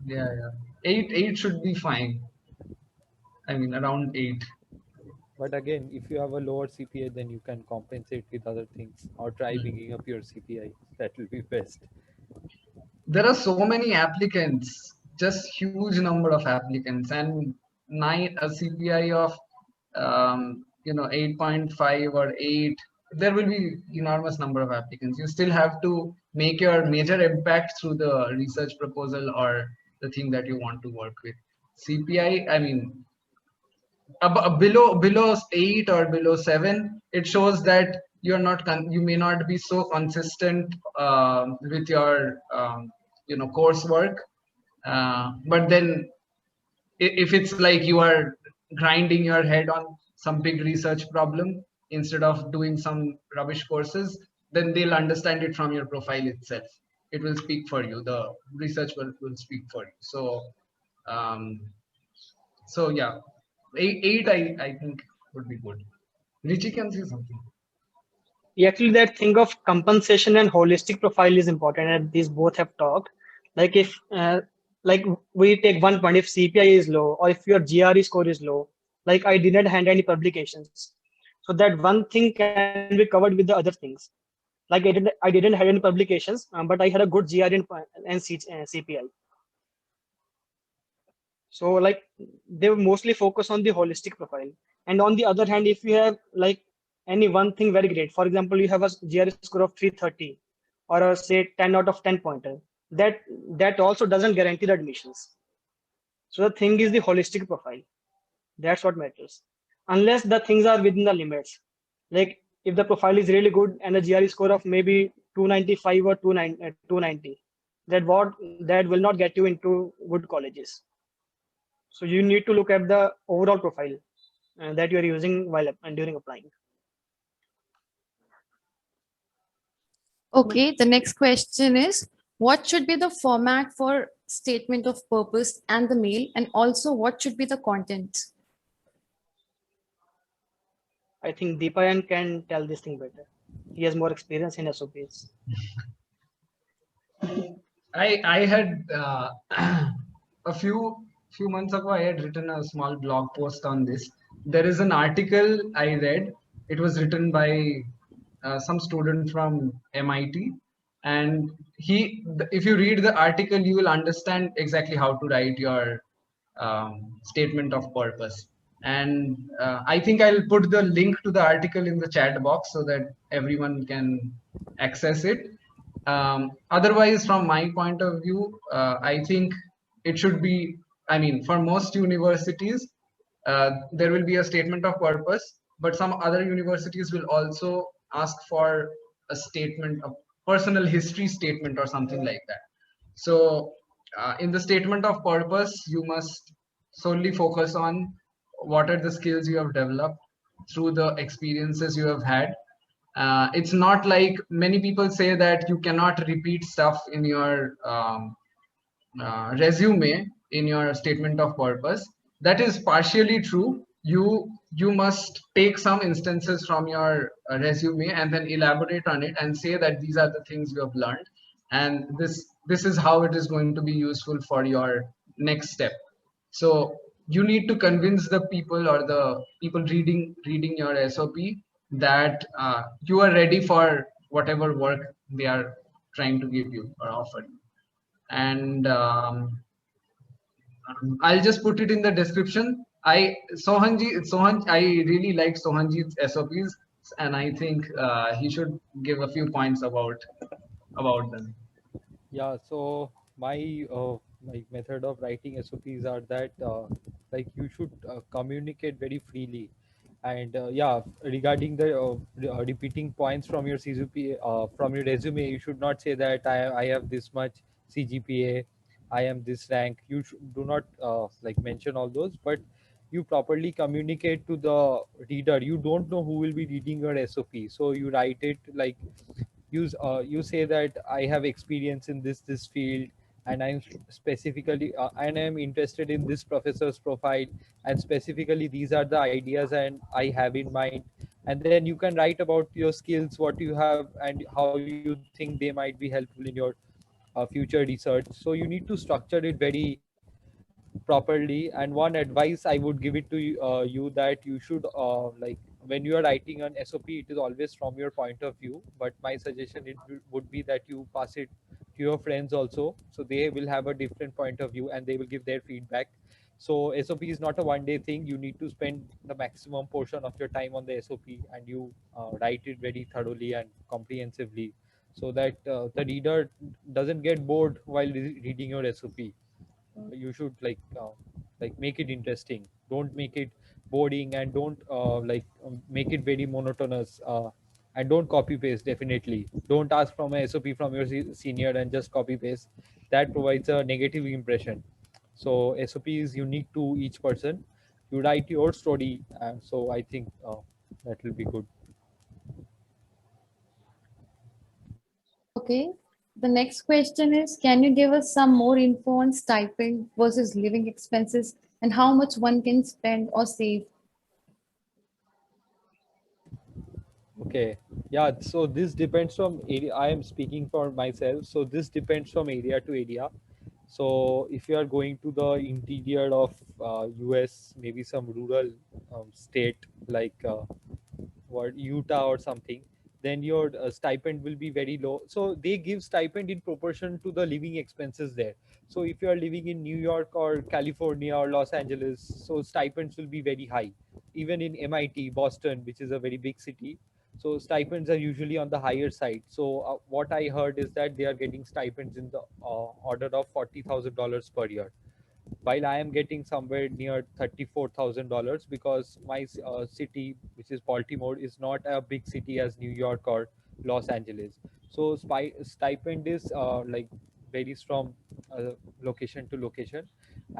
Yeah. Eight should be fine. I mean, around 8. But again, if you have a lower CPI, then you can compensate with other things or try bringing up your CPI. That will be best. There are so many applicants, just huge number of applicants, and a CPI of 8.5 or 8. There will be enormous number of applicants. You still have to make your major impact through the research proposal or the thing that you want to work with. CPI, I mean, below 8 or below 7, it shows that you may not be so consistent with your coursework, but then if it's like you are grinding your head on some big research problem instead of doing some rubbish courses, then they'll understand it from your profile itself. It will speak for you. The research will speak for you. Um, so yeah, eight I think would be good. Richi can say something. Actually, that thing of compensation and holistic profile is important, and these both have talked. Like if like we take 1 point, if CPI is low or if your GRE score is low, like I didn't hand any publications, so that one thing can be covered with the other things. Like I didn't have any publications, but I had a good GRE and CPI. So like they mostly focus on the holistic profile. And on the other hand, if you have like any one thing very great, for example, you have a GRE score of 330 or a say 10 out of 10 pointer, that also doesn't guarantee the admissions. So the thing is the holistic profile. That's what matters. Unless the things are within the limits. Like if the profile is really good and a GRE score of maybe 295 or 290, that will not get you into good colleges. So you need to look at the overall profile that you are using while and during applying. Okay, the next question is what should be the format for statement of purpose and the mail, and also what should be the content? I think Deepayan can tell this thing better. He has more experience in SOPs. I had a few few months ago, I had written a small blog post on this. There is an article I read. It was written by some student from MIT, and if you read the article, you will understand exactly how to write your statement of purpose. And I think I'll put the link to the article in the chat box so that everyone can access it. Otherwise, from my point of view, I think it should be, I mean, for most universities, there will be a statement of purpose, but some other universities will also ask for a statement, a personal history statement or something like that. So in the statement of purpose, you must solely focus on what are the skills you have developed through the experiences you have had. It's not like many people say that you cannot repeat stuff in your resume, in your statement of purpose. That is partially true. You must take some instances from your resume and then elaborate on it and say that these are the things you have learned, and this is how it is going to be useful for your next step. So you need to convince the people or the people reading your SOP that you are ready for whatever work they are trying to give you or offer you. And I'll just put it in the description. Sohan, I really like Sohanjit's SOPs, and I think he should give a few points about them. Yeah, so my method of writing SOPs are that like you should communicate very freely, and yeah, regarding the repeating points from your CGPA from your resume, you should not say that I have this much CGPA, I am this rank. You do not like mention all those, but you properly communicate to the reader. You don't know who will be reading your SOP, so you write it like you say that I have experience in this field, and I'm specifically and I'm interested in this professor's profile, and specifically these are the ideas and I have in mind. And then you can write about your skills, what you have, and how you think they might be helpful in your future research. So you need to structure it very properly. And one advice I would give it to you, that you should like when you are writing an SOP, it is always from your point of view, but my suggestion would be that you pass it to your friends also, so they will have a different point of view and they will give their feedback. So SOP is not a one day thing. You need to spend the maximum portion of your time on the SOP, and you write it very thoroughly and comprehensively, so that the reader doesn't get bored while reading your SOP. You should like make it interesting. Don't make it boring, and don't make it very monotonous. And don't copy paste. Definitely don't ask from a SOP from your senior and just copy paste. That provides a negative impression. So SOP is unique to each person. You write your story, and so I think that will be good. Okay. The next question is, can you give us some more info on stipend versus living expenses and how much one can spend or save? Okay. Yeah. So this depends from area. I am speaking for myself. So this depends from area to area. So if you are going to the interior of US, maybe some rural state like what Utah or something, then your stipend will be very low. So they give stipend in proportion to the living expenses there. So if you are living in New York or California or Los Angeles, so stipends will be very high. Even in MIT, Boston, which is a very big city, so stipends are usually on the higher side. So what I heard is that they are getting stipends in the order of $40,000 per year, while I am getting somewhere near $34,000, because my city, which is Baltimore, is not a big city as New York or Los Angeles. So stipend is like varies from location to location.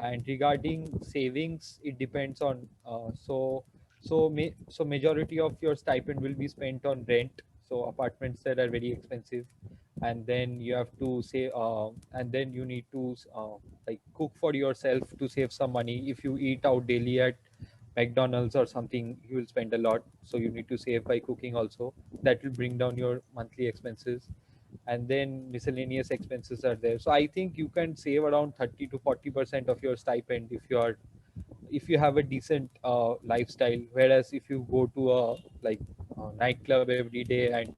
And regarding savings, it depends on so majority of your stipend will be spent on rent. So apartments that are very expensive, and then you have to say and then you need to like cook for yourself to save some money. If you eat out daily at McDonald's or something, you will spend a lot, so you need to save by cooking also. That will bring down your monthly expenses. and then miscellaneous expenses are there. So I think you can save around 30 to 40% of your stipend if you have a decent lifestyle. Whereas if you go to a like nightclub every day and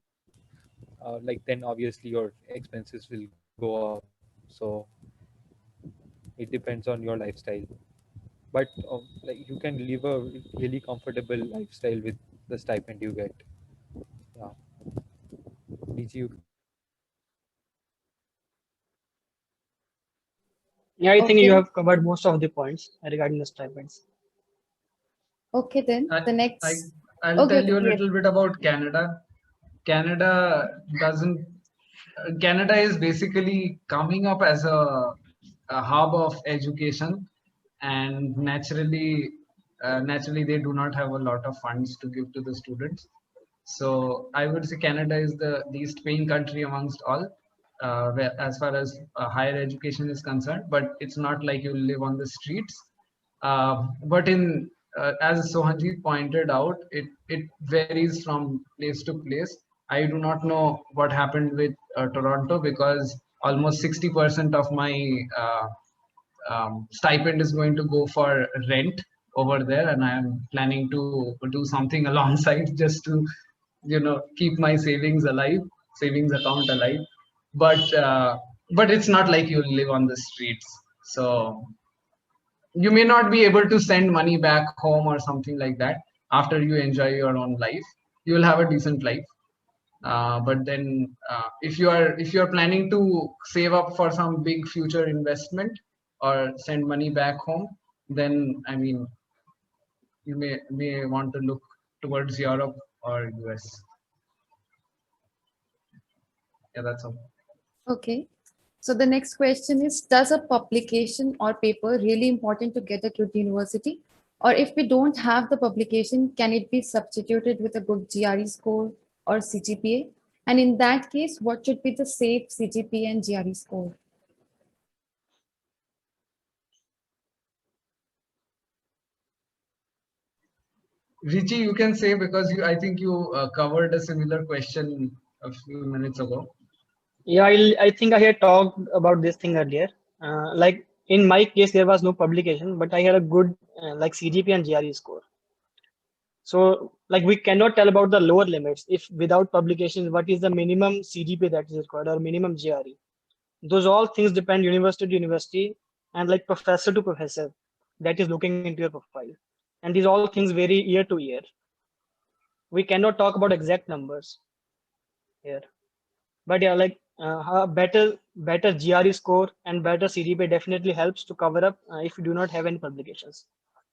like then obviously your expenses will go up. So it depends on your lifestyle, but like you can live a really comfortable lifestyle with the stipend you get. Yeah, DG, you can add something. Yeah, I think you Okay. have covered most of the points regarding the stipends. Okay, then I, the I next. I'll Okay, tell okay, you a yes. little bit about Canada. Canada doesn't. Canada is basically coming up as a hub of education, and naturally they do not have a lot of funds to give to the students. So I would say Canada is the least paying country amongst all, as far as higher education is concerned. But it's not like you live on the streets. But in as Sohanji pointed out, it varies from place to place. I do not know what happened with Toronto, because almost 60% of my stipend is going to go for rent over there, and I am planning to do something alongside just to keep my savings account alive. But it's not like you live on the streets, so you may not be able to send money back home or something like that. After you enjoy your own life, you will have a decent life. But then if you are planning to save up for some big future investment or send money back home, then I mean you may want to look towards Europe or US. Yeah, that's all. Okay. So the next question is, does a publication or paper really important to get a good university? Or if we don't have the publication, can it be substituted with a good GRE score or CGPA? And in that case, what should be the safe CGPA and GRE score? Richi, you can say, because I think you covered a similar question a few minutes ago. Yeah, I think I had talked about this thing earlier. Like in my case, there was no publication, but I had a good like CGP and GRE score. So like we cannot tell about the lower limits if without publications, what is the minimum CGP that is required or minimum GRE. Those all things depend university to university and like professor to professor that is looking into your profile. And these all things vary year to year. We cannot talk about exact numbers here. But yeah, like a better GRE score and better CGPA definitely helps to cover up if you do not have any publications,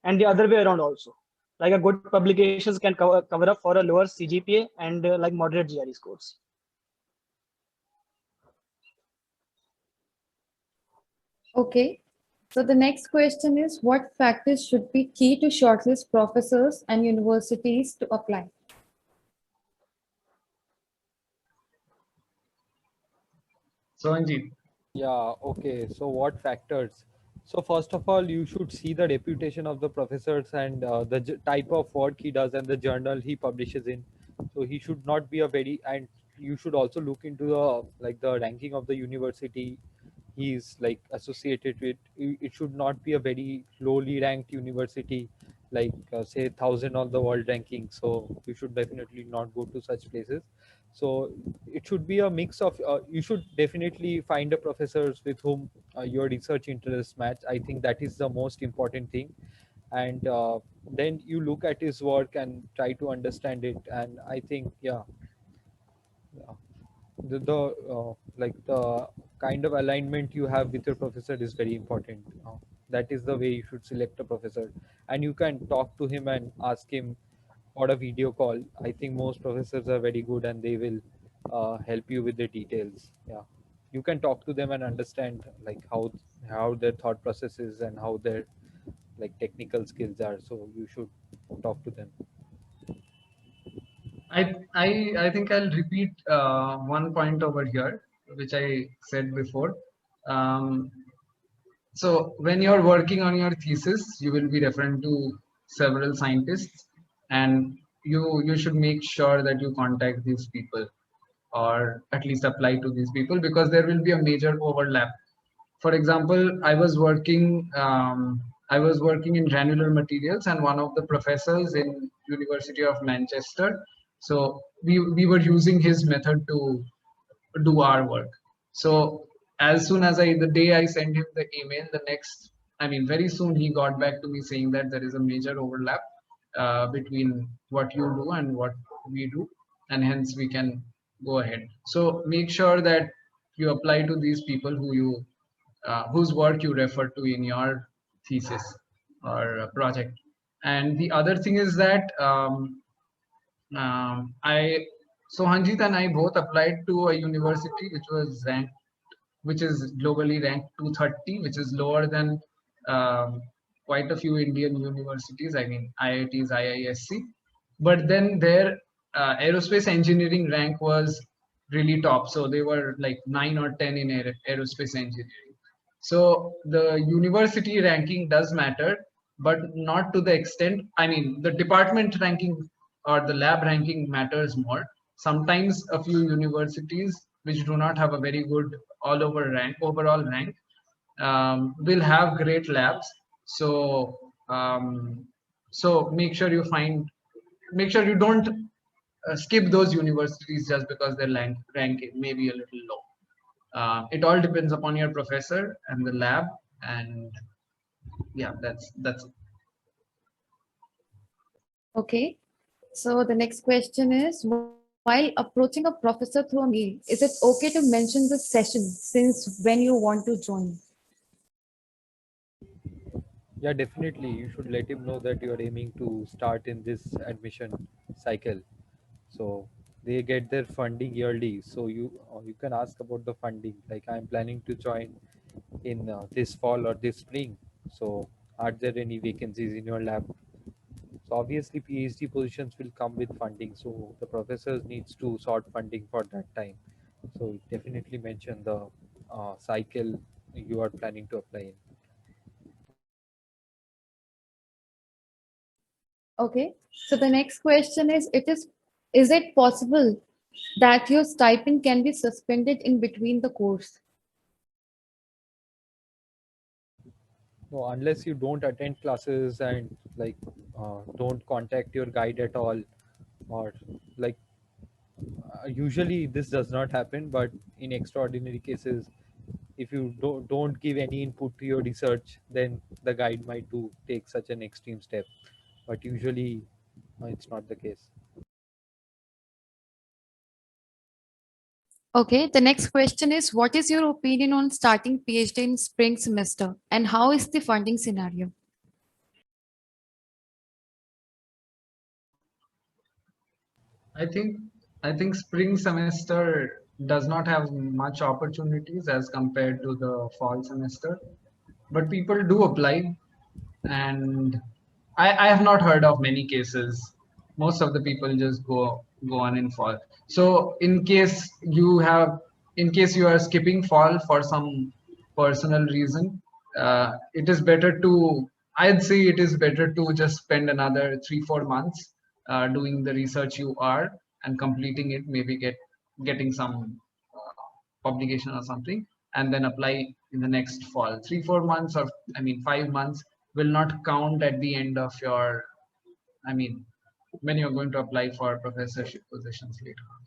and the other way around also. Like a good publications can cover up for a lower CGPA and like moderate GRE scores. Okay. So the next question is, what factors should be key to shortlist professors and universities to apply? Sohanji. Yeah, okay. So what factors? So first of all, you should see the reputation of the professors and the type of work he does and the journal he publishes in. So he should not be a very, and you should also look into the like the ranking of the university he's like associated with. It should not be a very lowly ranked university, like say 1,000 on the world ranking. So you should definitely not go to such places. So it should be a mix of you should definitely find a professors with whom your research interests match. I think that is the most important thing. And then you look at his work and try to understand it. And I think yeah, the like the kind of alignment you have with your professor is very important. That is the way you should select a professor, and you can talk to him and ask him or a video call. I think most professors are very good and they will help you with the details. Yeah, you can talk to them and understand like how their thought process is and how their like technical skills are. So you should talk to them. I think I'll repeat one point over here, which I said before. Um, so when you're working on your thesis, you will be referring to several scientists, and you should make sure that you contact these people. or at least apply to these people, because there will be a major overlap. For example, I was working in granular materials, and one of the professors in University of Manchester. So we were using his method to do our work. So as soon as the day I sent him the email, very soon he got back to me saying that there is a major overlap between what you do and what we do, and hence we can go ahead. So make sure that you apply to these people whose work you refer to in your thesis or project. And the other thing is that I so Hanjit and I both applied to a university which is globally ranked 230, which is lower than quite a few Indian universities. I mean IITs, IISc. But then their aerospace engineering rank was really top. So they were like 9 or 10 in aerospace engineering. So the university ranking does matter, but not to the extent. I mean, the department ranking or the lab ranking matters more. Sometimes a few universities which do not have a very good overall rank, will have great labs. So so make sure you don't skip those universities just because their rank may be a little low. It all depends upon your professor and the lab, and yeah, that's it. Okay. So the next question is, while approaching a professor through a mail, is it okay to mention the session since when you want to join? Yeah, definitely. You should let him know that you are aiming to start in this admission cycle. So they get their funding yearly. So you can ask about the funding. Like, I'm planning to join in this fall or this spring. So are there any vacancies in your lab? So obviously PhD positions will come with funding. So the professors needs to sort funding for that time. So definitely mention the cycle you are planning to apply in. Okay. So the next question is it possible that your stipend can be suspended in between the course? No, unless you don't attend classes and like don't contact your guide at all, or like usually this does not happen, but in extraordinary cases, if you don't give any input to your research, then the guide might do take such an extreme step. But usually it's not the case. Okay, the next question is, what is your opinion on starting PhD in spring semester and how is the funding scenario? I think I think spring semester does not have much opportunities as compared to the fall semester, but people do apply, and I have not heard of many cases. Most of the people just go on in fall. So in case you are skipping fall for some personal reason, it is better to I'd say it is better to just spend another 3-4 months doing the research you are and completing it. Maybe getting some publication or something, and then apply in the next fall. 3-4 months, or 5 months, will not count at the end of your, I mean, when you're going to apply for professorship positions later on.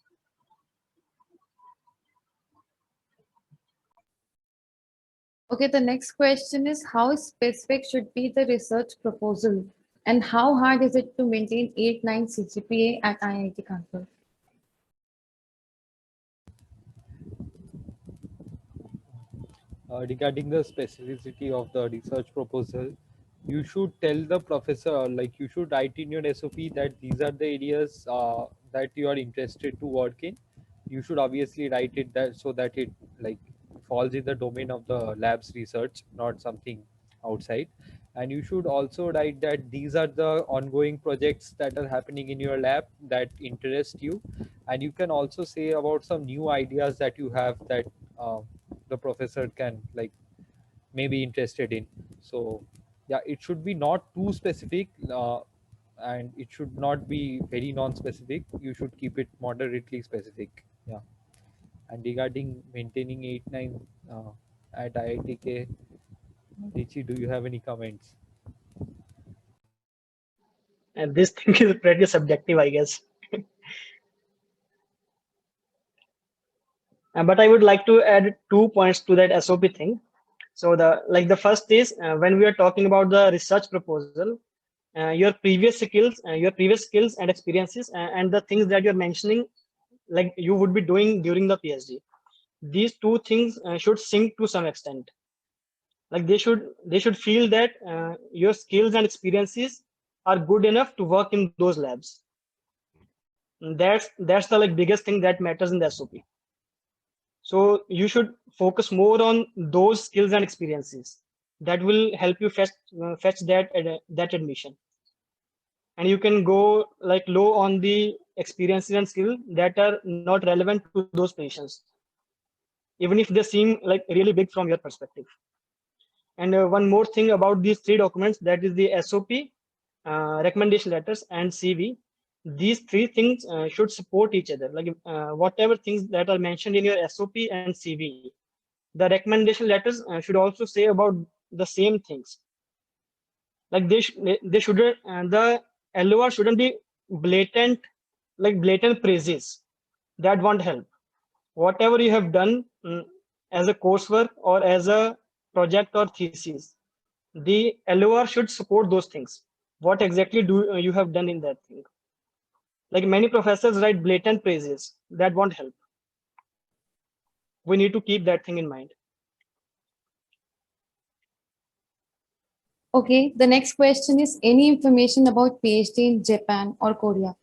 Okay, the next question is, how specific should be the research proposal and how hard is it to maintain 8-9 CGPA at IIT Kanpur? Regarding the specificity of the research proposal, you should tell the professor, like you should write in your SOP that these are the areas that you are interested to work in. You should obviously write it that so that it like falls in the domain of the lab's research, not something outside. And you should also write that these are the ongoing projects that are happening in your lab that interest you. And you can also say about some new ideas that you have that the professor can like maybe interested in. So yeah, it should be not too specific, and it should not be very non-specific. You should keep it moderately specific. Yeah. And regarding maintaining 8-9 at IITK, Richi, do you have any comments? And this thing is pretty subjective, I guess. But I would like to add 2 points to that SOP thing. So the first is when we are talking about the research proposal, your previous skills and experiences, and the things that you're mentioning, like you would be doing during the PhD. These two things should sync to some extent. Like they should feel that your skills and experiences are good enough to work in those labs. That's the like biggest thing that matters in the SOP. So you should focus more on those skills and experiences that will help you fetch that admission. And you can go like low on the experiences and skill that are not relevant to those patients, even if they seem like really big from your perspective. And one more thing about these 3 documents, that is the SOP, recommendation letters, and CV. These 3 things should support each other. Like whatever things that are mentioned in your SOP and CV, the recommendation letters should also say about the same things. Like they shouldn't, the LOR shouldn't be blatant praises. That won't help. Whatever you have done as a coursework or as a project or thesis, the LOR should support those things. What exactly do you have done in that thing? Like many professors write blatant praises. That won't help. We need to keep that thing in mind. Okay, the next question is any information about PhD in Japan or Korea?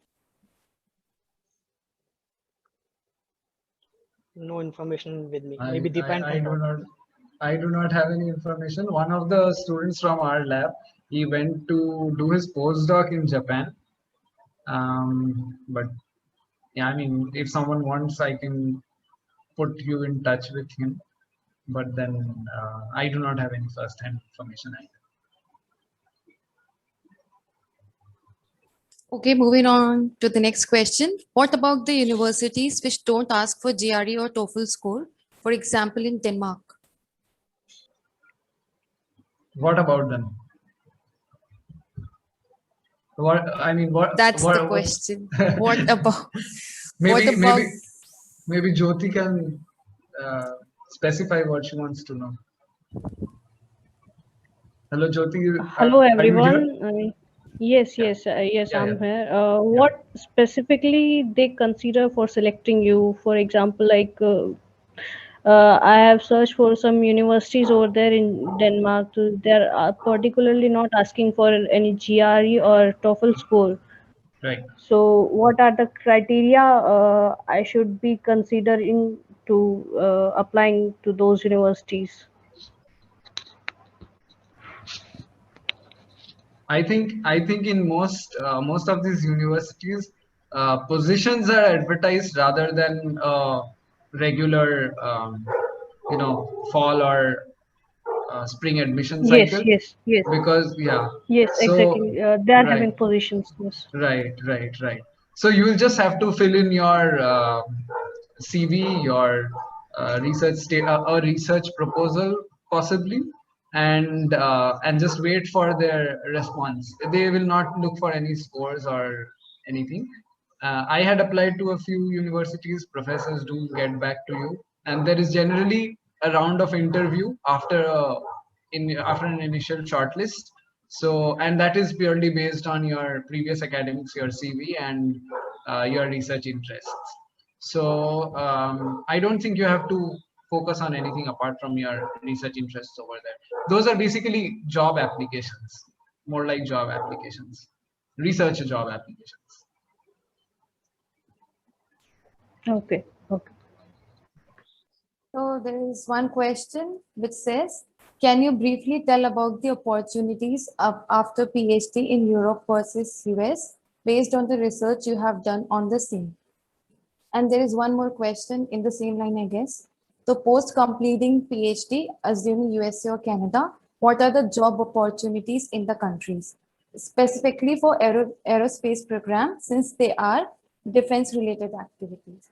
No information with me. I, Maybe Deepan I, I can do help. not I do not have any information. One of the students from our lab, he went to do his postdoc in Japan. But yeah, I mean, if someone wants, I can put you in touch with him. But then I do not have any first-hand information either. Okay, moving on to the next question. What about the universities which don't ask for GRE or TOEFL score? For example, in Denmark. What about them? What I mean, what? That's what, the question. What about? Maybe what about? maybe Jyoti can specify what she wants to know. Hello, Jyoti. Hello, Are you everyone. here? Yes, Yeah. yes, Yeah, I'm yeah. here. What specifically they consider for selecting you? For example, like I have searched for some universities over there in Denmark. They're particularly not asking for any GRE or TOEFL score. Right. So, what are the criteria I should be considering to applying to those universities? I think in most of these universities, positions are advertised rather than regular fall or spring admission Yes, cycle, yes, yes, because yeah. yes, So exactly. They are right, having positions. Yes. right. So you will just have to fill in your CV, your a research proposal possibly, and just wait for their response. They will not look for any scores or anything. I had applied to a few universities. Professors do get back to you, and there is generally a round of interview after an initial shortlist. So, and that is purely based on your previous academics, your CV, and your research interests. So I don't think you have to focus on anything apart from your research interests over there. Those are basically job applications, more like job applications, research job applications. Okay. Okay. So there is one question which says, can you briefly tell about the opportunities after PhD in Europe versus US based on the research you have done on the same? And there is one more question in the same line, I guess. So post completing PhD, assuming USA or Canada, what are the job opportunities in the countries? Specifically for aerospace program, since they are defense related activities.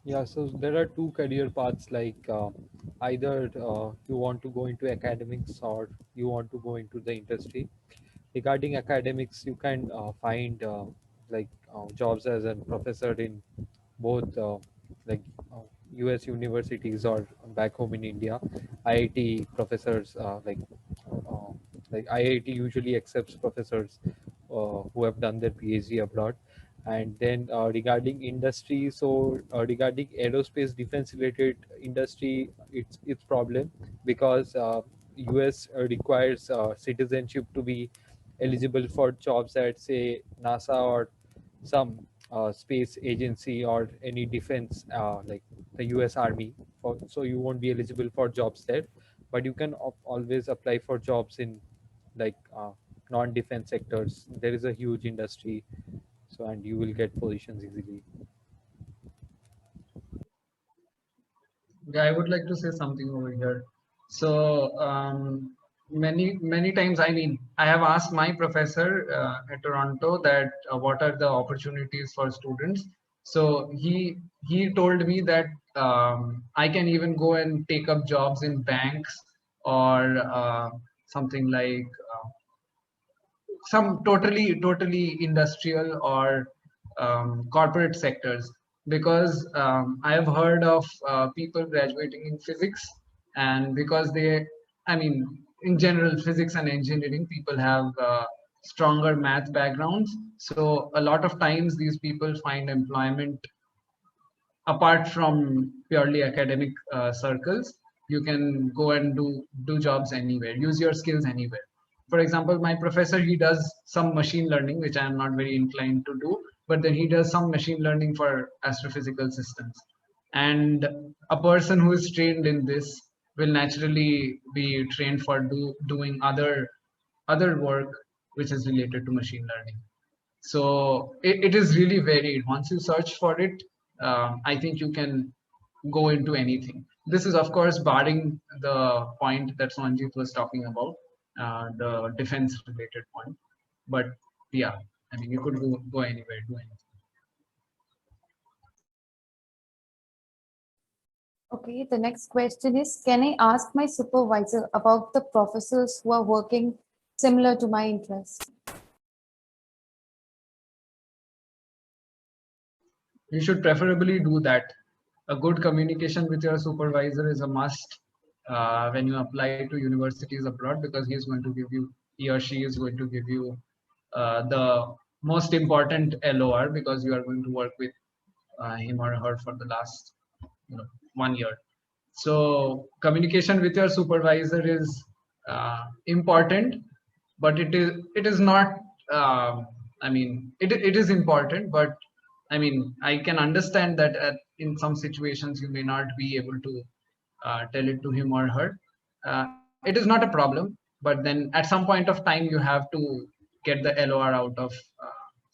Yeah, so there are two career paths, like either you want to go into academics or you want to go into the industry. Regarding academics, you can find jobs as a professor in both like uh, US universities or back home in India. IIT professors uh, like IIT usually accepts professors who have done their PhD abroad. And then regarding industry, so regarding aerospace defense related industry, it's problem because US requires citizenship to be eligible for jobs at say NASA or some space agency or any defense like the US Army. So you won't be eligible for jobs there, but you can always apply for jobs in like non-defense sectors. There is a huge industry, so and you will get positions easily. Yeah, I would like to say something over here. So many times, I mean, I have asked my professor at Toronto that what are the opportunities for students. So he told me that I can even go and take up jobs in banks or something like some totally industrial or corporate sectors, because I have heard of people graduating in physics, and because they, I mean, in general, physics and engineering people have stronger math backgrounds, so a lot of times these people find employment apart from purely academic circles. You can go and do jobs anywhere, use your skills anywhere. For example, my professor, he does some machine learning, which I am not very inclined to do, but then he does some machine learning for astrophysical systems. And a person who is trained in this will naturally be trained for doing other work which is related to machine learning. So it is really varied. Once you search for it, I think you can go into anything. This is, of course, barring the point that Swanjit was talking about, the defense related point. But yeah, I mean, you could go anywhere, do anything. Okay, the next question is, can I ask my supervisor about the professors who are working similar to my interests? You should preferably do that. A good communication with your supervisor is a must when you apply to universities abroad, because he or she is going to give you the most important LOR, because you are going to work with him or her for the last 1 year. So communication with your supervisor is important, but it is not. I mean, it is important, but I mean, I can understand that in some situations you may not be able to tell it to him or her. It is not a problem, but then at some point of time you have to get the LOR out of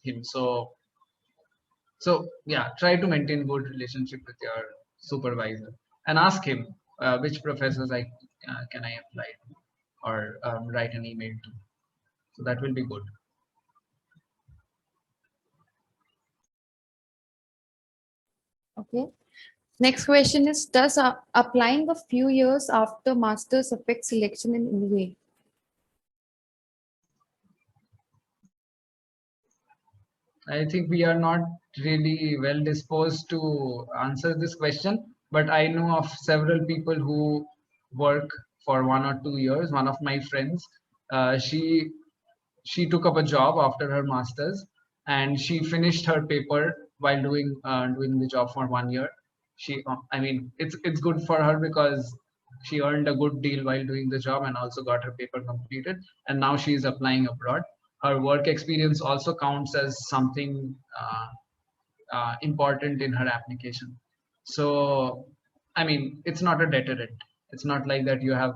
him. So yeah, try to maintain good relationship with your supervisor and ask him which professors I can I apply to, or write an email to. So that will be good. Okay. Next question is, does applying a few years after master's affect selection in any way? I think we are not really well disposed to answer this question, but I know of several people who work for 1 or 2 years. One of my friends, she took up a job after her masters, and she finished her paper while doing the job for 1 year. I mean, it's good for her because she earned a good deal while doing the job and also got her paper completed, and now she is applying abroad. Her work experience also counts as something important in her application. So I mean, it's not a deterrent. It's not like that you have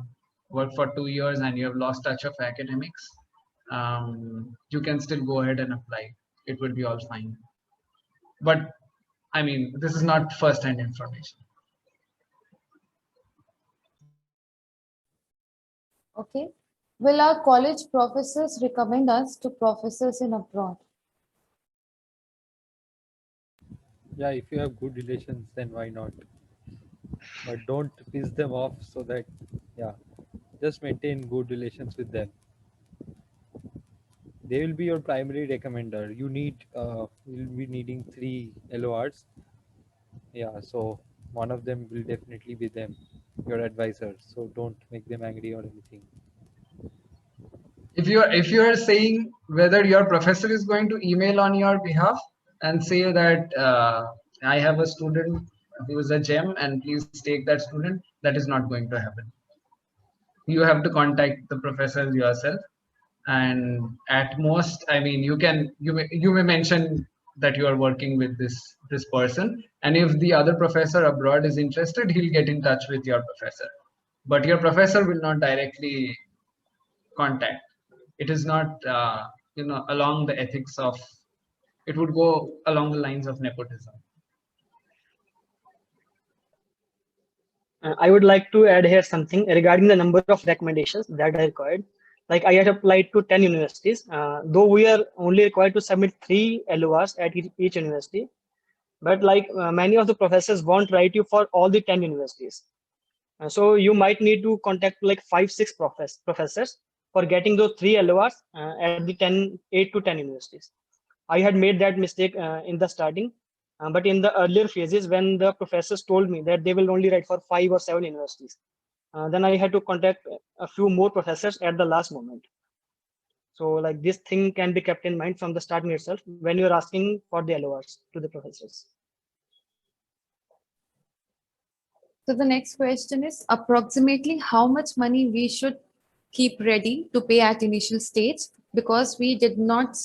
worked for 2 years and you have lost touch of academics. You can still go ahead and apply. It will be all fine. But I mean, this is not first-hand information. Okay. Will our college professors recommend us to professors in abroad? Yeah, if you have good relations, then why not? But don't piss them off, so that, yeah, just maintain good relations with them. They will be your primary recommender. You'll be needing 3 LORs. Yeah, so one of them will definitely be them, your advisor. So don't make them angry or anything. If you are saying whether your professor is going to email on your behalf and say that I have a student who is a gem and please take that student, that is not going to happen. You have to contact the professors yourself, and at most, I mean, you may mention that you are working with this person, and if the other professor abroad is interested, he'll get in touch with your professor, but your professor will not directly contact. It is not along the ethics of, it would go along the lines of nepotism. I would like to add here something regarding the number of recommendations that are required. Like I had applied to 10 universities, though we are only required to submit 3 LORs at each university. But like many of the professors won't write you for all the 10 universities. So you might need to contact like 5, 6 professors for getting those 3 LORs at the 8 to 10 universities. I had made that mistake in the starting, but in the earlier phases when the professors told me that they will only write for 5 or 7 universities, then I had to contact a few more professors at the last moment. So like this thing can be kept in mind from the starting itself when you're asking for the LORs to the professors. So the next question is approximately how much money we should keep ready to pay at initial stage, because we did not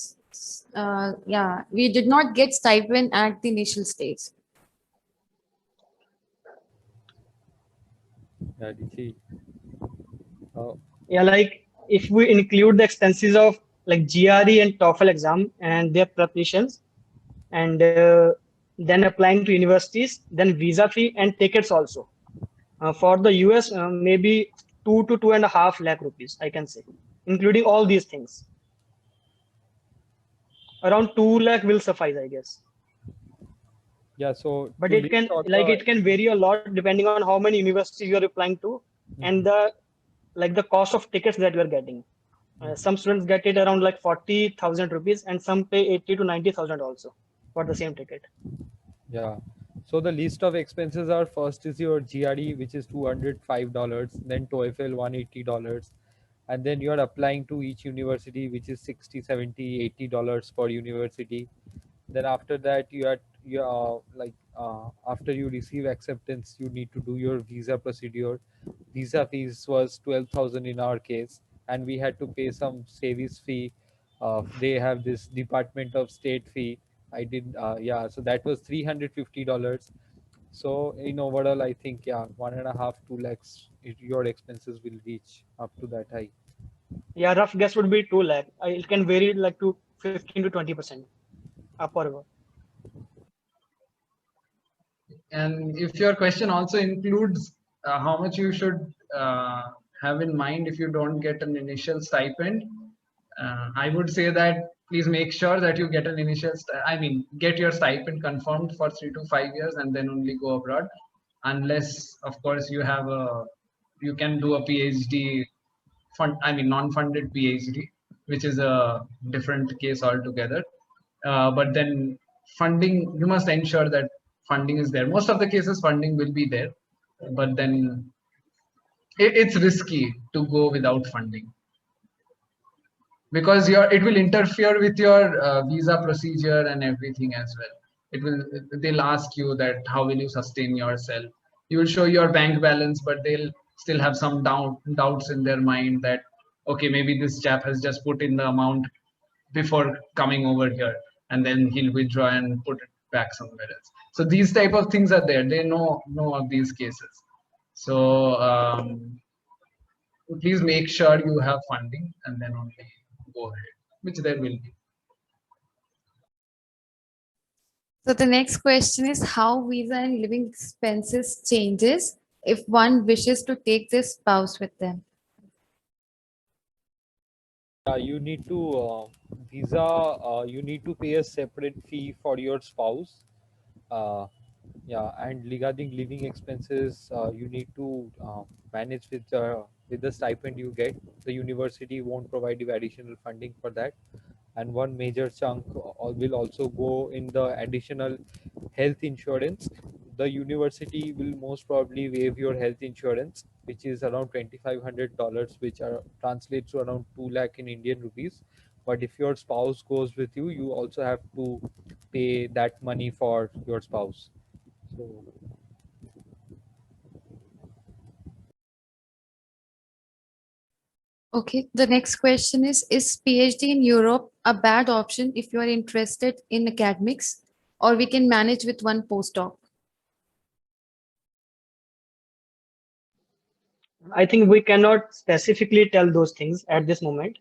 get stipend at the initial stage. Yeah, DC. Yeah, like if we include the expenses of like GRE and TOEFL exam and their preparations, and then applying to universities, then visa fee and tickets also. For the US, maybe 2 to 2.5 lakh rupees, I can say, including all these things. Around 2 lakh will suffice, I guess. Yeah, so But to it list can all it can vary a lot depending on how many universities you are applying to and the cost of tickets that you are getting. Some students get it around like 40,000 rupees, and some pay 80 to 90,000 also for the same ticket. Yeah. So the list of expenses are, first is your GRE, which is $205, then TOEFL $180, and then you are applying to each university, which is $60, $70, $80 per university. Then after that, after you receive acceptance, you need to do your visa procedure. Visa fees was 12,000 in our case, and we had to pay some service fee. They have this Department of State fee. So that was $350. So in overall, I think 1.5, 2 lakhs, your expenses will reach up to that high. Yeah, rough guess would be 2 lakh. It can vary like to 15 to 20% up or down. And if your question also includes how much you should have in mind if you don't get an initial stipend, I would say that please make sure that you get an get your stipend confirmed for 3 to 5 years and then only go abroad, unless of course you can do a PhD non-funded PhD, which is a different case altogether. But then funding, you must ensure that funding is there. Most of the cases funding will be there, but then it's risky to go without funding, because it will interfere with your visa procedure and everything as well. They'll ask you that how will you sustain yourself. You will show your bank balance, but they'll still have some doubts in their mind that okay, maybe this chap has just put in the amount before coming over here, and then he'll withdraw and put it back somewhere else. So these type of things are there. They know of these cases. So please make sure you have funding and then only go ahead, which there will be. So the next question is how visa and living expenses changes if one wishes to take their spouse with them. You need to you need to pay a separate fee for your spouse. Yeah, and regarding living expenses, you need to manage with the stipend you get. The university won't provide you additional funding for that, and one major chunk will also go in the additional health insurance. The university will most probably waive your health insurance, which is around $2,500, which translates to around 2 lakh in Indian rupees. But if your spouse goes with you, you also have to pay that money for your spouse. So Okay, the next question is PhD in Europe a bad option if you are interested in academics, or we can manage with one postdoc? I think we cannot specifically tell those things at this moment.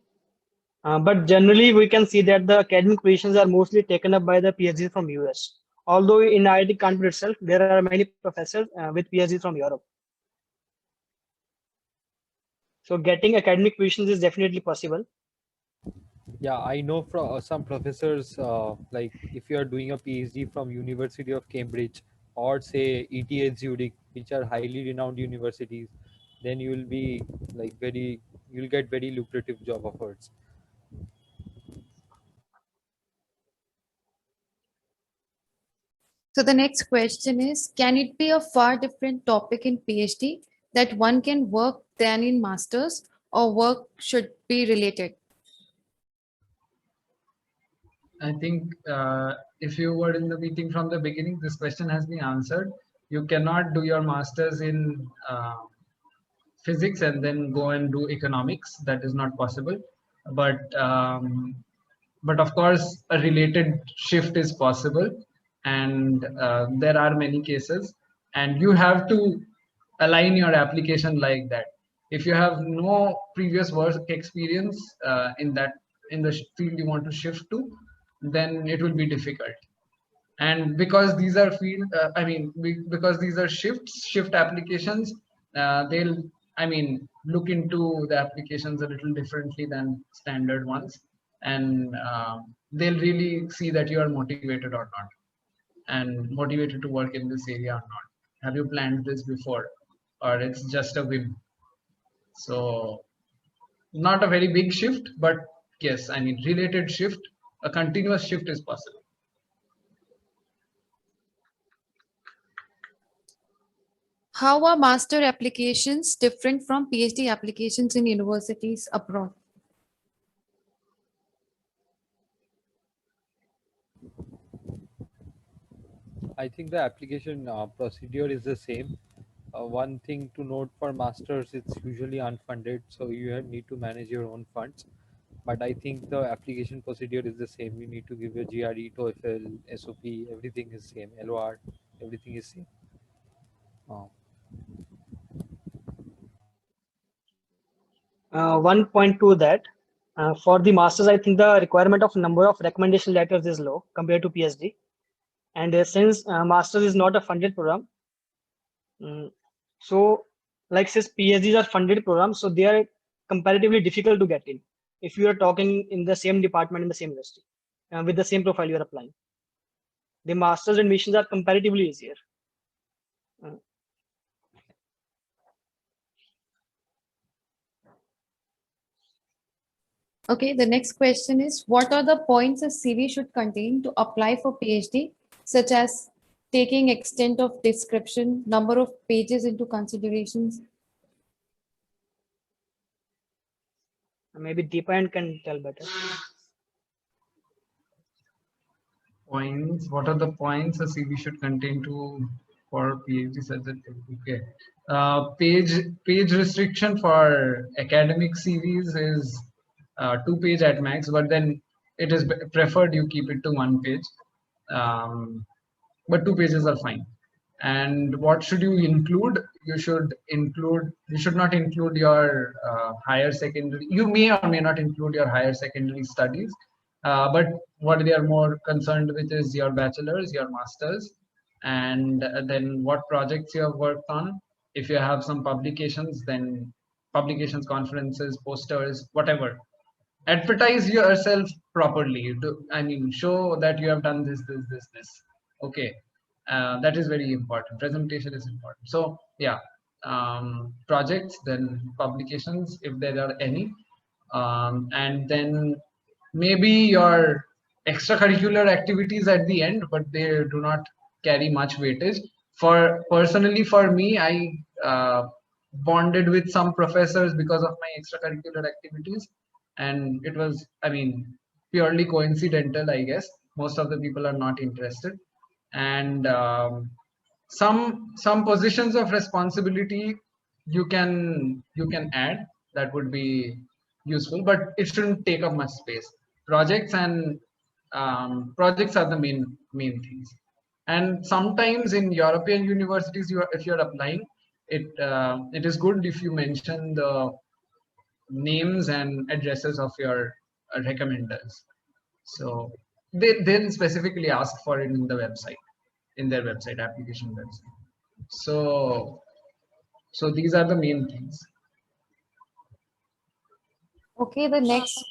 But generally, we can see that the academic positions are mostly taken up by the PhDs from US. Although in IIT Kanpur itself, there are many professors with PhDs from Europe. So getting academic positions is definitely possible. yeah, I know from some professors, like if you are doing a PhD from University of Cambridge or say ETH Zurich, which are highly renowned universities, then you will be like you'll get very lucrative job offers. So the next question is, can it be a far different topic in PhD that one can work than in masters, or work should be related? I think if you were in the meeting from the beginning, this question has been answered. You cannot do your masters in physics and then go and do economics. That is not possible. But but of course, a related shift is possible, and there are many cases. And you have to align your application like that. If you have no previous work experience in the field you want to shift to, then it will be difficult. And because these are because these are shift applications, they'll look into the applications a little differently than standard ones, and they'll really see that you are motivated or not, and motivated to work in this area or not. Have you planned this before, or it's just a whim? So not a very big shift, but yes, related shift, a continuous shift is possible. How are master applications different from PhD applications in universities abroad? I think the application procedure is the same. One thing to note for masters, it's usually unfunded, so need to manage your own funds. But I think the application procedure is the same. You need to give your GRE, TOEFL, SOP, everything is same. LOR, everything is same. Uh, One point to that, for the masters, I think the requirement of number of recommendation letters is low compared to PhD. And since masters is not a funded program, so like since PhDs are funded programs, so they are comparatively difficult to get in if you are talking in the same department in the same industry with the same profile you are applying. The masters admissions are comparatively easier. Okay, the next question is, what are the points a CV should contain to apply for PhD, such as taking extent of description, number of pages into considerations? Maybe Deepan can tell better. Points. What are the points a CV should contain to for PhD subject? Okay. Page restriction for academic CVs is 2 page at max, but then it is preferred you keep it to 1 page. But 2 pages are fine. And what should you include? You should not include your higher secondary. You may or may not include your higher secondary studies, but what they are more concerned with is your bachelor's, your master's, and then what projects you have worked on. If you have some publications, then publications, conferences, posters, whatever. Advertise yourself properly. Show that you have done this. Okay. That is very important. Presentation is important. So yeah, projects, then publications, if there are any, and then maybe your extracurricular activities at the end, but they do not carry much weightage. Personally, for me, I bonded with some professors because of my extracurricular activities, and it was, I mean, purely coincidental, I guess. Most of the people are not interested, and some positions of responsibility you can add, that would be useful, but it shouldn't take up much space. Projects are the main things. And sometimes in European universities, if you're applying, it is good if you mention the names and addresses of your recommenders. So they'll specifically ask for it in the website, in their website, application website. So these are the main things. Okay, the next.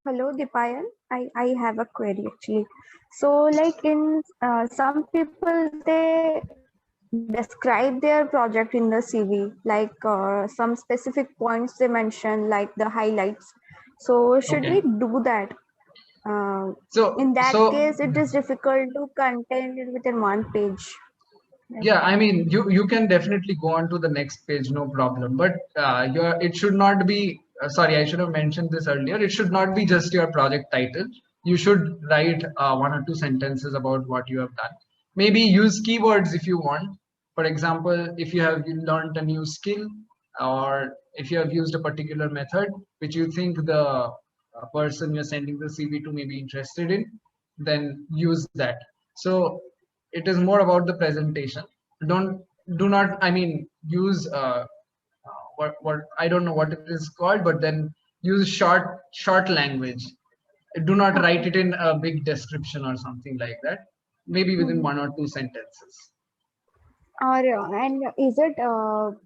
Hello, Dipayan. I have a query actually. So like in some people, they describe their project in the CV, like some specific points they mention, like the highlights. So should Okay. we do that? So In that case, it is difficult to contain it within one page. yeah, I mean, you can definitely go on to the next page, no problem. But it should not be. Sorry, I should have mentioned this earlier. It should not be just your project title. You should write 1 or 2 sentences about what you have done. Maybe use keywords if you want. For example, if you have learned a new skill, or if you have used a particular method which you think the person you're sending the CV to may be interested in, then use that. So it is more about the presentation. Do not, I mean, use what I don't know what it is called, but then use short language. Do not write it in a big description or something like that. Maybe within 1 or 2 sentences. And is it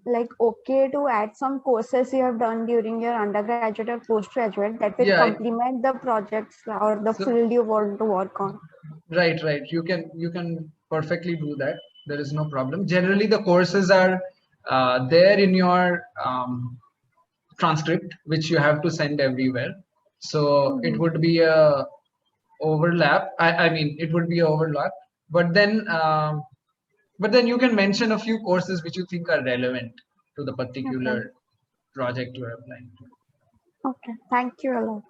like okay to add some courses you have done during your undergraduate or postgraduate that will complement the projects or the field you want to work on? Right. You can perfectly do that. There is no problem. Generally, the courses are there in your transcript, which you have to send everywhere. So it would be a overlap. I mean, it would be a overlap. But then you can mention a few courses which you think are relevant to the particular project you are applying to. Okay, thank you a lot.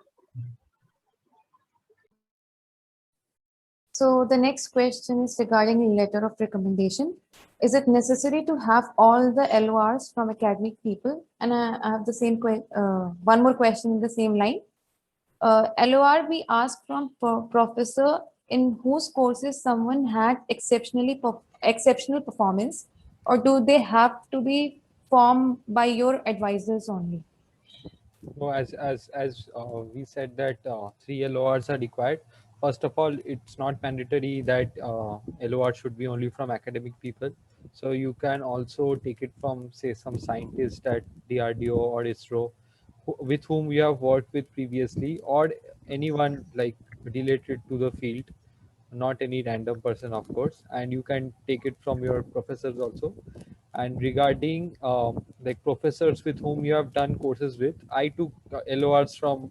So the next question is regarding a letter of recommendation. Is it necessary to have all the LORs from academic people? And I have the same one more question in the same line. LOR we ask from professor in whose courses someone had exceptional performance, or do they have to be formed by your advisors only? No, as we said that 3 LORs are required. First of all, it's not mandatory that LOR should be only from academic people. So you can also take it from, say, some scientist at DRDO or ISRO with whom you have worked with previously, or anyone like related to the field, not any random person, of course. And you can take it from your professors also. And regarding like professors with whom you have done courses with, I took LORs from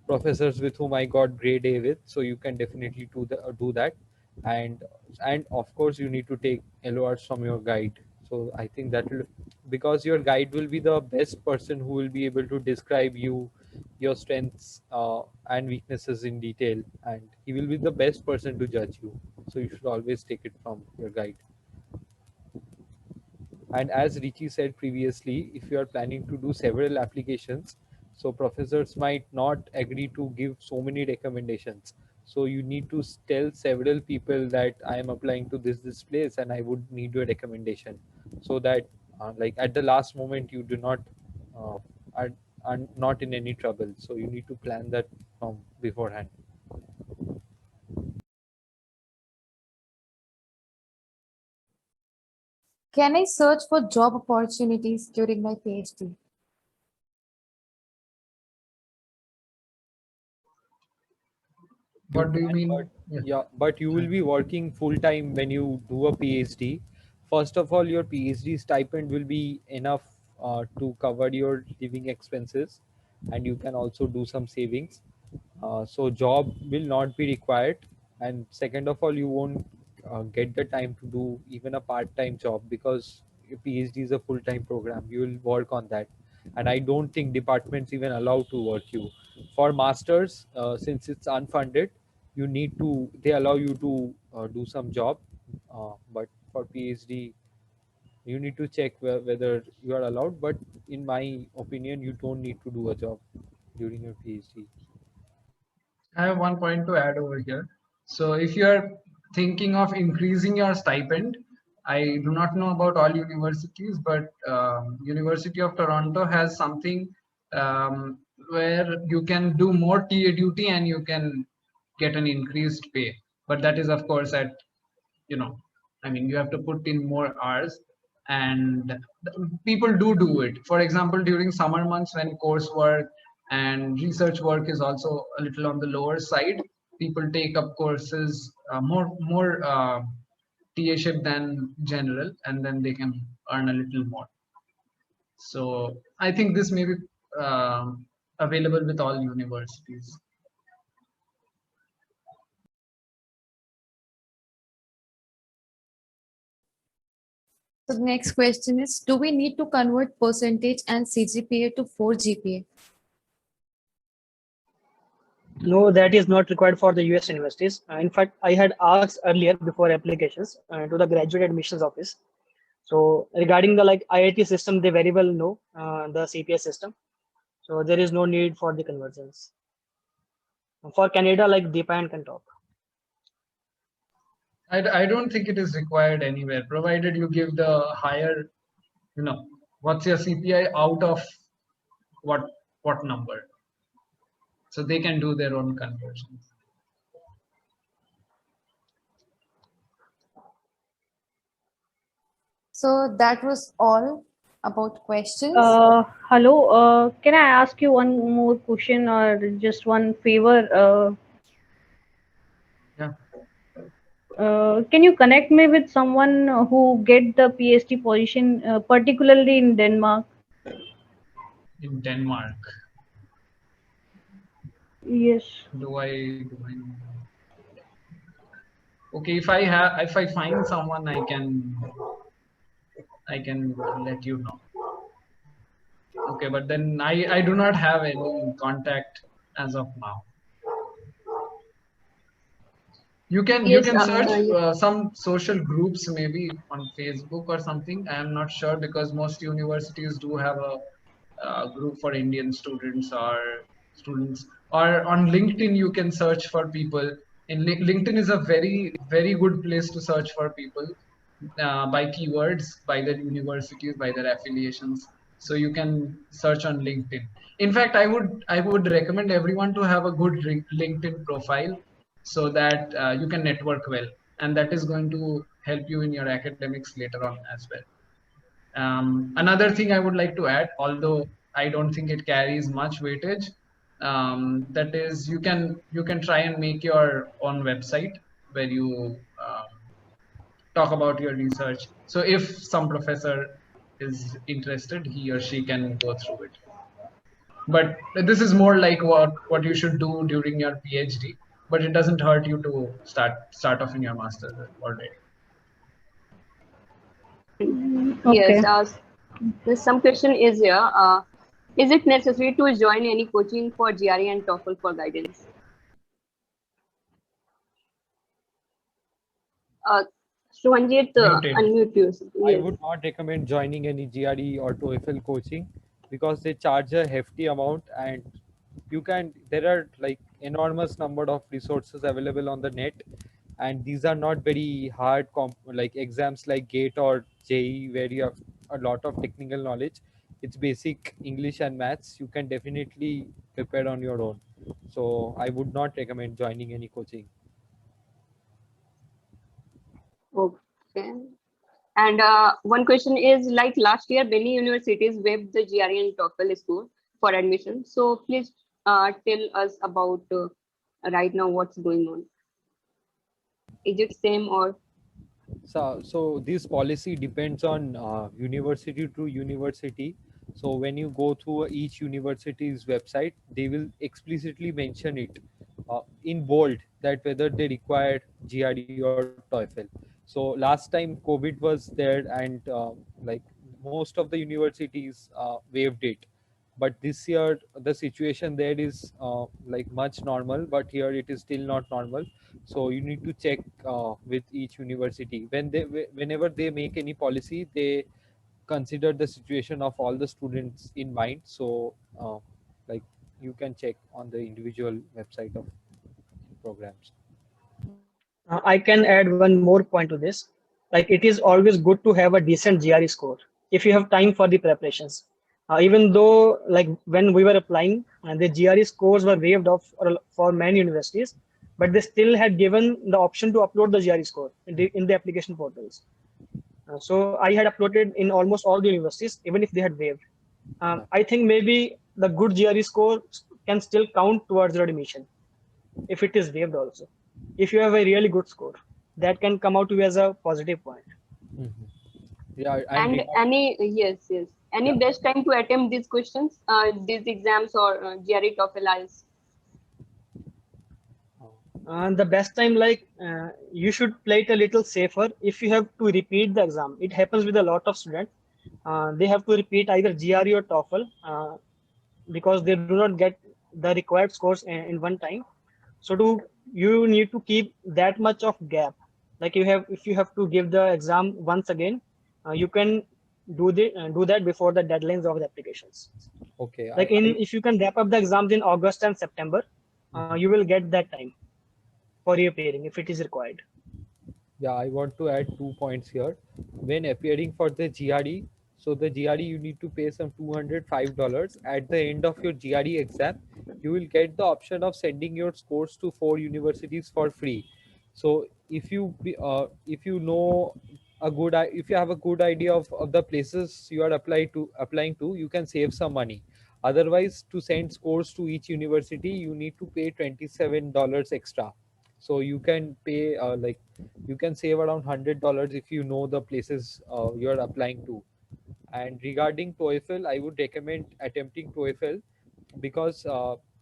professors with whom I got grade A with, so you can definitely do that. And of course you need to take LORs from your guide. So I think that will, because your guide will be the best person who will be able to describe your strengths and weaknesses in detail, and he will be the best person to judge you. So you should always take it from your guide. And as Richie said previously, if you are planning to do several applications, so professors might not agree to give so many recommendations. So you need to tell several people that I am applying to this place and I would need your recommendation, so that like at the last moment you do not are not in any trouble. So you need to plan that from beforehand. Can I search for job opportunities during my PhD? What do you mean? But you will be working full time when you do a PhD. First of all, your PhD stipend will be enough to cover your living expenses, and you can also do some savings. So job will not be required, and second of all, you won't get the time to do even a part-time job because your PhD is a full-time program. You will work on that, and I don't think departments even allow to work you. For masters, since it's unfunded, you need to they allow you to do some job, but for PhD you need to check whether you are allowed. But in my opinion, you don't need to do a job during your PhD. I have one point to add over here. So if you are thinking of increasing your stipend, I do not know about all universities, but University of Toronto has something where you can do more TA duty and you can get an increased pay. But that is of course at, I mean, you have to put in more hours, and people do it. For example, during summer months when coursework and research work is also a little on the lower side, people take up courses more TA-ship than general, and then they can earn a little more. So I think this may be available with all universities. So the next question is, do we need to convert percentage and CGPA to 4 GPA? No, that is not required for the US universities. In fact, I had asked earlier before applications to the graduate admissions office. So regarding the IIT system, they very well know the CPA system. So there is no need for the conversions. For Canada, Deepayan can talk. I don't think it is required anywhere, provided you give the higher, what's your CPI out of what number. So they can do their own conversions. So that was all about questions. Hello, can I ask you one more question or just one favor? Yeah. Can you connect me with someone who get the PhD position, particularly in Denmark? In Denmark. Yes. Do I know? Okay, if I find someone, I can let you know. Okay, but then I do not have any contact as of now. You can search some social groups maybe on Facebook or something. I am not sure because most universities do have a group for Indian students or on LinkedIn. You can search for people. LinkedIn is a very good place to search for people by keywords, by their universities, by their affiliations. So you can search on LinkedIn. In fact, I would recommend everyone to have a good LinkedIn profile, so that you can network well, and that is going to help you in your academics later on as well. Another thing I would like to add, although I don't think it carries much weightage, that is you can try and make your own website where you talk about your research. So if some professor is interested, he or she can go through it. But this is more like what you should do during your PhD, but it doesn't hurt you to start off in your master's already. Okay. Yes, some question is here. Is it necessary to join any coaching for GRE and TOEFL for guidance? Shwanjit, unmute you. Yes. I would not recommend joining any GRE or TOEFL coaching because they charge a hefty amount, and there are enormous number of resources available on the net, and these are not very hard exams like GATE or JEE where you have a lot of technical knowledge. It's basic English and maths. You can definitely prepare on your own. So I would not recommend joining any coaching. Okay. And one question is, like last year, many universities waived the GRE and TOEFL score for admission. So please tell us about right now what's going on? Is it same or? So this policy depends on university to university. So when you go through each university's website, they will explicitly mention it in bold that whether they required GRE or TOEFL. So last time COVID was there, and like most of the universities waived it. But this year the situation there is like much normal, but here it is still not normal. So you need to check with each university whenever they make any policy, they consider the situation of all the students in mind. So like you can check on the individual website of programs. I can add one more point to this. Like it is always good to have a decent GRE score if you have time for the preparations. Even though like when we were applying, the GRE scores were waived off for many universities, but they still had given the option to upload the GRE score in the application portals. So I had uploaded in almost all the universities, even if they had waived. I think maybe the good GRE score can still count towards your admission if it is waived also. If you have a really good score, that can come out to you as a positive point. Yeah, And any any Yeah. best time to attempt these questions, these exams or GRE, TOEFL, IELTS? The best time, like you should play it a little safer. If you have to repeat the exam, it happens with a lot of students. They have to repeat either GRE or TOEFL because they do not get the required scores in one time. So you need to keep that much of gap. Like if you have to give the exam once again, you can do that before the deadlines of the applications. Okay. Like if you can wrap up the exams in August and September, you will get that time for reappearing if it is required. Yeah, I want to add 2 points here. When appearing for the GRE, so the GRE you need to pay some $205. At the end of your GRE exam, you will get the option of sending your scores to 4 universities for free. So if you know if you have a good idea of the places you are applying to, you can save some money. Otherwise, to send scores to each university, you need to pay $27 extra. So you can pay like you can save around $100 if you know the places you're applying to. And regarding TOEFL, I would recommend attempting TOEFL because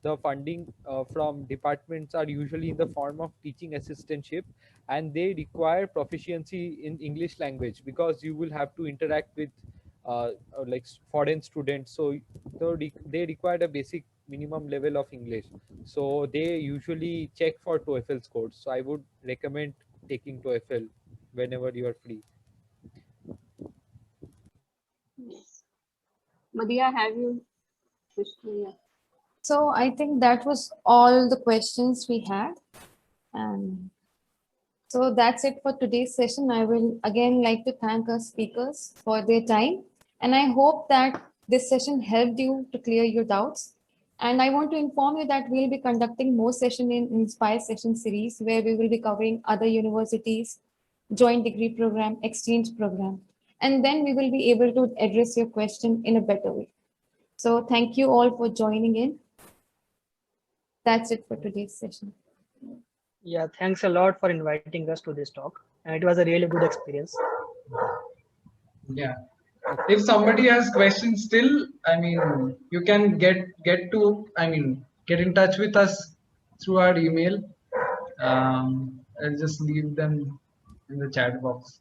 the funding from departments are usually in the form of teaching assistantship, and they require proficiency in English language because you will have to interact with like foreign students. So they require a basic minimum level of English. So they usually check for TOEFL scores. So I would recommend taking TOEFL whenever you are free. Yes. Madhya, have you? Yeah. So I think that was all the questions we had. And so that's it for today's session. I will again like to thank our speakers for their time. And I hope that this session helped you to clear your doubts. And I want to inform you that we'll be conducting more session in Inspire session series where we will be covering other universities, joint degree program, exchange program. And then we will be able to address your question in a better way. So thank you all for joining in. That's it for today's session. Yeah, thanks a lot for inviting us to this talk. And it was a really good experience. Yeah. If somebody has questions still, I mean, you can get in touch with us through our email. I'll just leave them in the chat box.